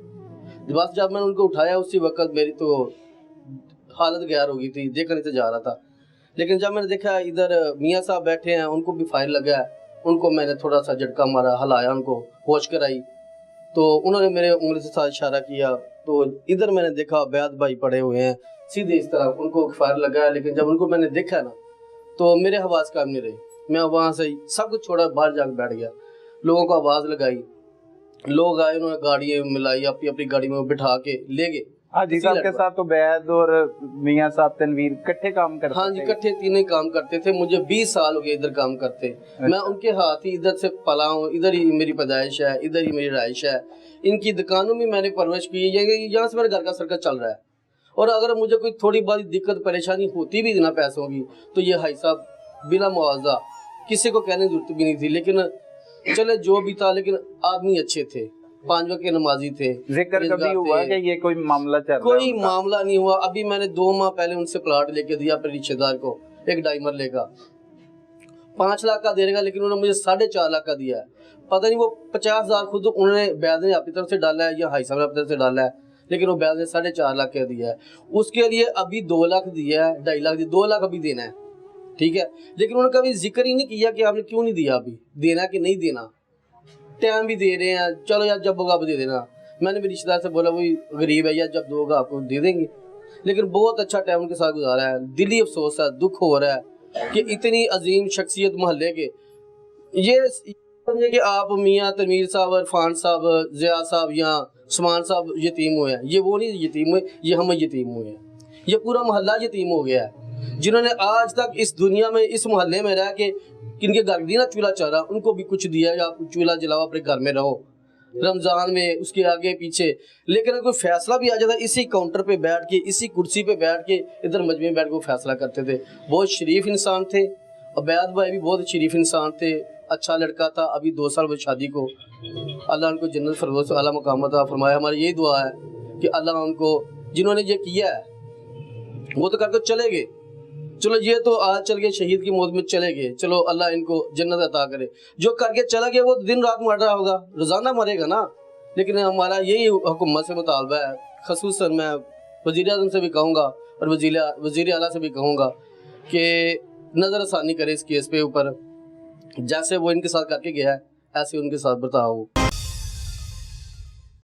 बस जब मैंने उनको उठाया उसी वक्त मेरी तो हालत गैर हो गई थी, देखा नहीं तो जा रहा था। लेकिन जब मैंने देखा इधर मियाँ साहब बैठे हैं, उनको भी फायर लगा है, उनको मैंने थोड़ा सा झटका मारा, हलाया, उनको होश कराई, तो उन्होंने मेरे उंगली से साथ इशारा किया। तो इधर मैंने देखा बैद भाई पड़े हुए हैं सीधे इस तरफ, उनको फायर लगा है। लेकिन जब उनको मैंने देखा ना तो मेरे आवाज़ काम नहीं रही, मैं वहाँ से सब कुछ छोड़ा बाहर जाकर बैठ गया। लोगों को आवाज़ लगाई, लोग आए, उन्होंने गाड़ियाँ मिलाई, अपनी अपनी गाड़ी में बिठा के ले गए। हाजी साहब के साथ तो बैद और मियाँ साहब तनवीर इकट्ठे काम करते थे? हाँ जी, इकट्ठे तीनों काम करते थे। मुझे 20 साल हो गए इधर काम करते। मैं उनके हाथ ही इधर से पला हूँ, इधर ही मेरी पैदाइश है, इधर ही मेरी रहाइश है। इनकी दुकानों में मैंने परवरिश की है, यहाँ से मेरे घर का सर्कल चल रहा है। और अगर मुझे कोई थोड़ी बहुत दिक्कत परेशानी होती भी ना पैसों की, तो ये हाई साहब बिना मुआवजा, किसी को कहने की जरूरत भी नहीं थी। लेकिन चले जो भी था, लेकिन आदमी अच्छे थे, 5 वक्त के नमाजी थे। जिक्र कभी हुआ कि ये कोई मामला चल रहा है? कोई मामला नहीं हुआ। अभी मैंने 2 माह पहले उनसे प्लाट लेके दिया अपने रिश्तेदार को, एक डाइमर लेगा, 5 लाख का देगा, लेकिन उन्होंने मुझे 4.5 लाख का दिया है। पता नहीं वो 50,000 खुद उन्होंने बैद ने अपनी तरफ से डाला है या हाई साहब ने अपनी तरफ से डाला है, लेकिन वो बैद ने 4.5 लाख का दिया है। उसके लिए अभी 2 लाख दिया है, 2.5 लाख दिया, 2 लाख अभी देना है, ठीक है। लेकिन उन्होंने कभी जिक्र ही नहीं किया कि आपने क्यों नहीं दिया, अभी देना कि नहीं देना। टाइम भी दे रहे हैं, चलो यार जब होगा आप दे देना। मैंने भी रिश्तेदार से बोला वही गरीब है यार, जब दोगा आपको दे देंगे। लेकिन बहुत अच्छा टाइम उनके साथ गुजारा है। दिली अफसोस है, दुख हो रहा है कि इतनी अजीम शख्सियत मोहल्ले के, ये समझे कि आप मियाँ तनवीर साहब, इरफान साहब, ज़िया साहब या उस्मान साहब यतीम हुए हैं। ये वो नहीं यतीम हुए, ये हम यतीम हुए हैं। ये पूरा मोहल्ला यतीम हो गया है, जिन्होंने आज तक इस दुनिया में इस मोहल्ले में रह के किनके घर दी ना चूल्हा चढ़ा, उनको भी कुछ दिया या चूल्हा जलाओ, अपने घर में रहो रमज़ान में, उसके आगे पीछे। लेकिन अगर कोई फैसला भी आ जाता, इसी काउंटर पे बैठ के, इसी कुर्सी पे बैठ के, इधर मजमे में बैठ के फैसला करते थे। बहुत शरीफ इंसान थे। अबैद भाई भी बहुत शरीफ इंसान थे, अच्छा लड़का था। अभी 2 साल बाद शादी को, अल्लाह उनको जन्नत फिरदौस आला मकाम अता फरमाए। हमारी यही दुआ है कि अल्लाह उनको, जिन्होंने ये किया है वो तो करके चले गए, चलो ये तो आज चल गए, शहीद की मौत में चले गए, चलो अल्लाह इनको जन्नत अता करे। जो करके चला गया वो दिन रात मर रहा होगा, रोजाना मरेगा ना। लेकिन हमारा यही हुकूमत से मुतालबा है, खसूसन मैं वज़ीर आज़म से भी कहूँगा और वज़ीर आला से भी कहूँगा कि नज़रसानी करे इस केस पे ऊपर, जैसे वो इनके साथ करके गया है ऐसे उनके साथ बर्ताव।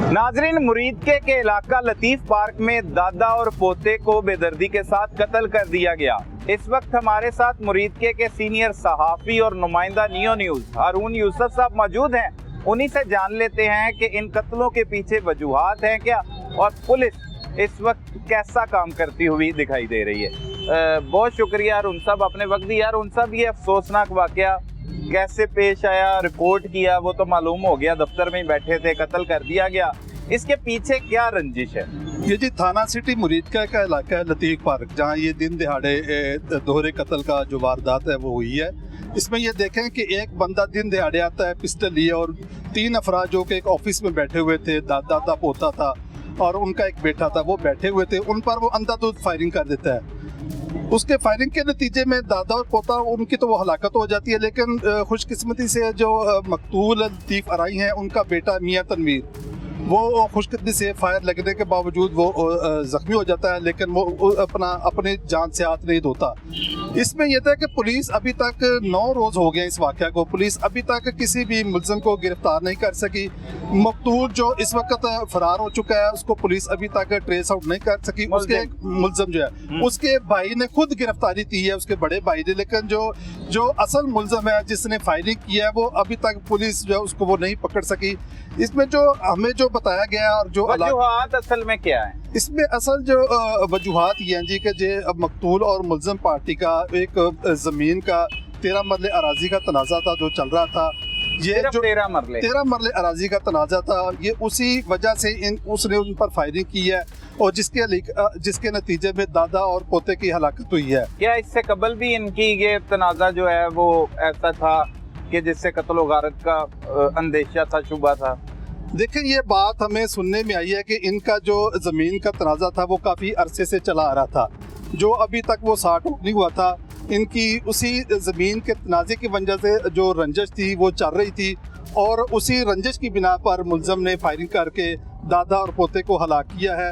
नाजरीन, मुरीद के इलाका लतीफ पार्क में दादा और पोते को बेदर्दी के साथ कत्ल कर दिया गया। इस वक्त हमारे साथ मुरीद के सीनियर सहाफ़ी और नुमाइंदा नियो न्यूज़ हारून यूसुफ साहब मौजूद हैं। उन्हीं से जान लेते हैं कि इन कत्लों के पीछे वजूहात हैं क्या और पुलिस इस वक्त कैसा काम करती हुई दिखाई दे रही है। बहुत शुक्रिया हारून साहब, अपने वक्त दिया। हारून साहब, ये अफसोसनाक वाकया कैसे पेश आया, रिपोर्ट किया, वो तो मालूम हो गया, दफ्तर में ही बैठे थे, कत्ल कर दिया गया, इसके पीछे क्या रंजिश है? ये जी थाना सिटी मुरीदका का इलाका है, लतीफ़ पार्क, जहाँ ये दिन दिहाड़े दोहरे कत्ल का जो वारदात है वो हुई है। इसमें ये देखें कि एक बंदा दिन दिहाड़े आता है पिस्टल लिए और 3 अफराद जो कि एक ऑफिस में बैठे हुए थे, दादा पोता था और उनका एक बेटा था, वो बैठे हुए थे, उन पर वो अंधाधुंध फायरिंग कर देता है। उसके फायरिंग के नतीजे में दादा और पोता उनकी तो वो हलाकत हो जाती है, लेकिन खुशकिस्मती से जो मकतूल लतीफ़ अराई हैं उनका बेटा मियाँ तनवीर, वो खुशकिस्मती से फायर लगने के बावजूद वो ज़ख्मी हो जाता है, लेकिन वो अपनी जान से हाथ नहीं धोता। इसमें यह था कि पुलिस अभी तक 9 रोज़ हो गए इस वाक़या को, पुलिस अभी तक किसी भी मुलज़म को गिरफ्तार नहीं कर सकी। मकतूल जो इस वक्त फरार हो चुका है उसको पुलिस अभी तक ट्रेस आउट नहीं कर सकी। उसके एक मुलज़म जो है उसके भाई ने खुद गिरफ्तारी दी है, उसके बड़े भाई ने, लेकिन जो असल मुलज़म है जिसने फायरिंग किया है वो अभी तक पुलिस जो है उसको वो नहीं पकड़ सकी। इसमें जो हमें जो बताया गया और जो वजूहात असल में क्या है, इसमें असल जो वजूहात ये हैं जी कि जो मकतूल और मुलज़म पार्टी का एक ज़मीन का 13 मरले अराजी का तनाज़ा था जो चल रहा था। ये जो 13 मरले अराजी का तनाज़ा था, ये उसी वजह से उसने उन पर फायरिंग की है और जिसके नतीजे में दादा और पोते की हलाकत हुई है। क्या इससे कबल भी इनकी ये तनाज़ा जो है वो ऐसा था कि जिससे कत्ल गारत का अंदेशा था, शुबा था? देखिए, ये बात हमें सुनने में आई है कि इनका जो ज़मीन का तनाज़ा था वो काफ़ी अरसे से चला आ रहा था, जो अभी तक वो सॉर्ट नहीं हुआ था। इनकी उसी ज़मीन के तनाज़े की वजह से जो रंजिश थी वो चल रही थी और उसी रंजिश की बिना पर मुलज़म ने फायरिंग करके दादा और पोते को हलाक किया है।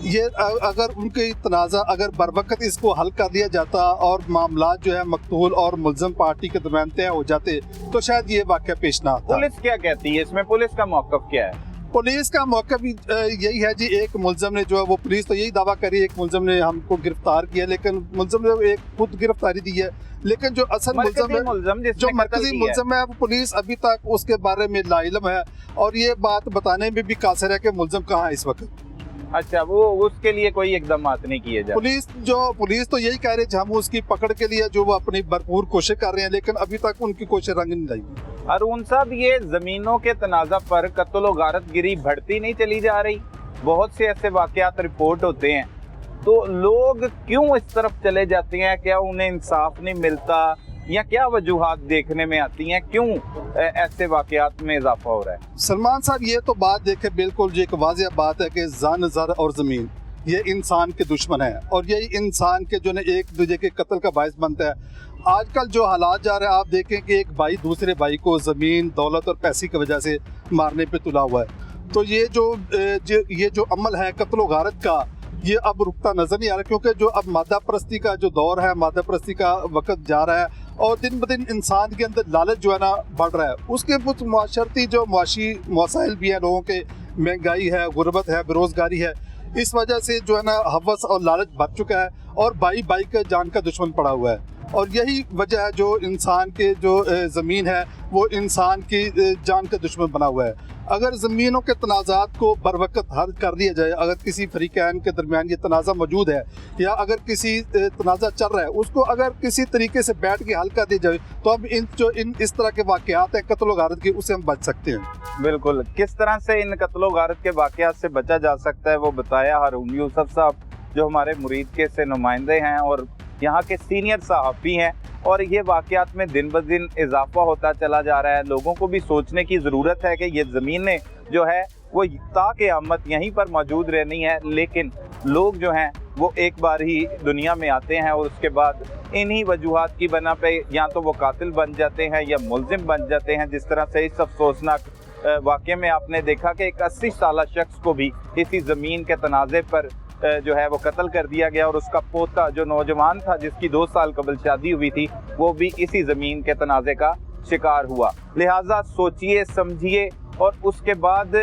ये अगर उनके तनाज़ा अगर बरवक़्त इसको हल कर दिया जाता और मामला जो है मकतूल और मुलज़म पार्टी के दरमियान तय हो जाते तो शायद ये वाक़या पेश ना आता। पुलिस क्या कहती है इसमें, पुलिस का मौक़िफ़ क्या है? पुलिस का मौक़िफ़ भी यही है जी, एक मुलज़म ने जो है वो पुलिस तो यही दावा करी एक मुलज़म ने हमको गिरफ्तार किया, लेकिन मुलज़म ने एक खुद गिरफ्तारी दी है, लेकिन जो असल मुलज़म है, जो मरकज़ी मुलज़म है, वो पुलिस अभी तक उसके बारे में लाइलम है और ये बात बताने में भी कासिर है कि मुलज़म कहाँ है इस वक्त। अच्छा, वो उसके लिए कोई इक़दाम नहीं किए जा? पुलिस तो यही कह रही है हम उसकी पकड़ के लिए जो वो अपनी भरपूर कोशिश कर रहे हैं, लेकिन अभी तक उनकी कोशिश रंग नहीं लाई। हारून साहब, ये ज़मीनों के तनाज़ा पर कत्ल और गारतगिरी बढ़ती नहीं चली जा रही? बहुत से ऐसे वाक़यात रिपोर्ट होते हैं, तो लोग क्यों इस तरफ चले जाते हैं? क्या उन्हें इंसाफ नहीं मिलता या क्या वजूहात देखने में आती हैं, क्यों ऐसे वाक़यात में इजाफा हो रहा है? सलमान साहब, ये तो बात देखे बिल्कुल जो एक वाज़ेह बात है कि जान, ज़र और ज़मीन ये इंसान के दुश्मन है और यही इंसान के जो है एक दूसरे के कत्ल का बायस बनता है। आजकल जो हालात जा रहे हैं, आप देखें कि एक भाई दूसरे भाई को ज़मीन, दौलत और पैसे की वजह से मारने पे तुला हुआ है। तो ये जो अमल है कत्ल गारत का, ये अब रुकता नज़र नहीं आ रहा, क्योंकि जो अब मादा परस्ती का जो दौर है, मादा परस्ती का वक्त जा रहा है और दिन ब दिन इंसान के अंदर लालच जो है ना बढ़ रहा है। उसके कुछ माशरती जो मुआशी मसाइल भी हैं, लोगों के महंगाई है, गुर्बत है, बेरोज़गारी है, इस वजह से जो है ना हवस और लालच बढ़ चुका है और भाई के जान का दुश्मन पड़ा हुआ है। और यही वजह है जो इंसान के जो ज़मीन है वो इंसान की जान का दुश्मन बना हुआ है। अगर ज़मीनों के तनाज़ात को बर वक्त हल कर दिया जाए, अगर किसी फरीक़ैन के दरमियान ये तनाज़ा मौजूद है या अगर किसी तनाज़ा चल रहा है, उसको अगर किसी तरीके से बैठ के हल कर दिया जाए तो हम इस तरह के वाक़यात हैं कत्ल गारत के, उससे हम बच सकते हैं। बिल्कुल, किस तरह से इन कत्ल गारत के वाक़यात से बचा जा सकता है वो बताया हारून यूसुफ साहब, जो हमारे मुरीद के से नुमाइंदे हैं और यहाँ के सीनियर सहाफ़ी हैं। और ये वाक़यात में दिन ब दिन इजाफा होता चला जा रहा है। लोगों को भी सोचने की ज़रूरत है कि ये ज़मीनें जो है वो ता-क़यामत यहीं पर मौजूद रहनी है, लेकिन लोग जो हैं वो एक बार ही दुनिया में आते हैं और उसके बाद इन्हीं वजूहात की बना पे या तो वो कातिल बन जाते हैं या मुलजिम बन जाते हैं। जिस तरह से इस अफसोसनाक वाक़े में आपने देखा कि एक 80 साला शख्स को भी इसी ज़मीन के तनाज़े पर जो है वो कत्ल कर दिया गया और उसका पोता जो नौजवान था जिसकी 2 साल कबल शादी हुई थी वो भी इसी ज़मीन के तनाज़े का शिकार हुआ। लिहाजा सोचिए, समझिए और उसके बाद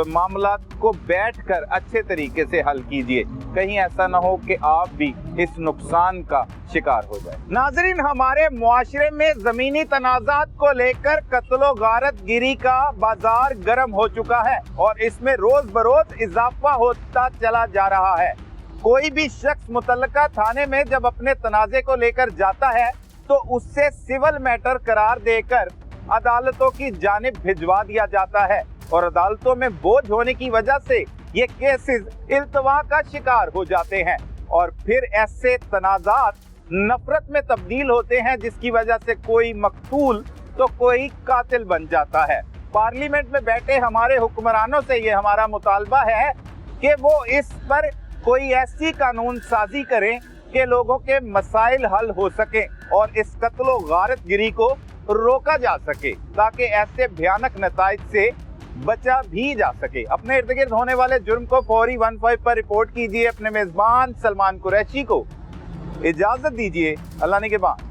मामला को बैठकर अच्छे तरीके से हल कीजिए, कहीं ऐसा ना हो कि आप भी इस नुकसान का शिकार हो जाए। नाजरीन, हमारे मुआशरे में ज़मीनी तनाज़ात को लेकर कत्लो गारत गिरी का बाजार गर्म हो चुका है और इसमें रोज बरोज इजाफा होता चला जा रहा है। कोई भी शख्स मुतल्लका थाने में जब अपने तनाज़े को लेकर जाता है तो उससे सिविल मैटर करार देकर अदालतों की जानिब भिजवा दिया जाता है और अदालतों में बोझ होने की वजह से ये केसेस इल्तवा का शिकार हो जाते हैं और फिर ऐसे तनाज़ात नफरत में तब्दील होते हैं, जिसकी वजह से कोई मकतूल तो कोई कातिल बन जाता है। पार्लियामेंट में बैठे हमारे हुक्मरानों से ये हमारा मुतालबा है कि वो इस पर कोई ऐसी कानून साजी करें कि लोगों के मसाइल हल हो सके और इस कत्लो गारत गिरी को रोका जा सके, ताकि ऐसे भयानक नताइज से बचा भी जा सके। अपने इर्द गिर्द होने वाले जुर्म को फौरी 15 पर रिपोर्ट कीजिए। अपने मेजबान सलमान कुरैशी को इजाजत दीजिए। अल्लाह ने के बाद।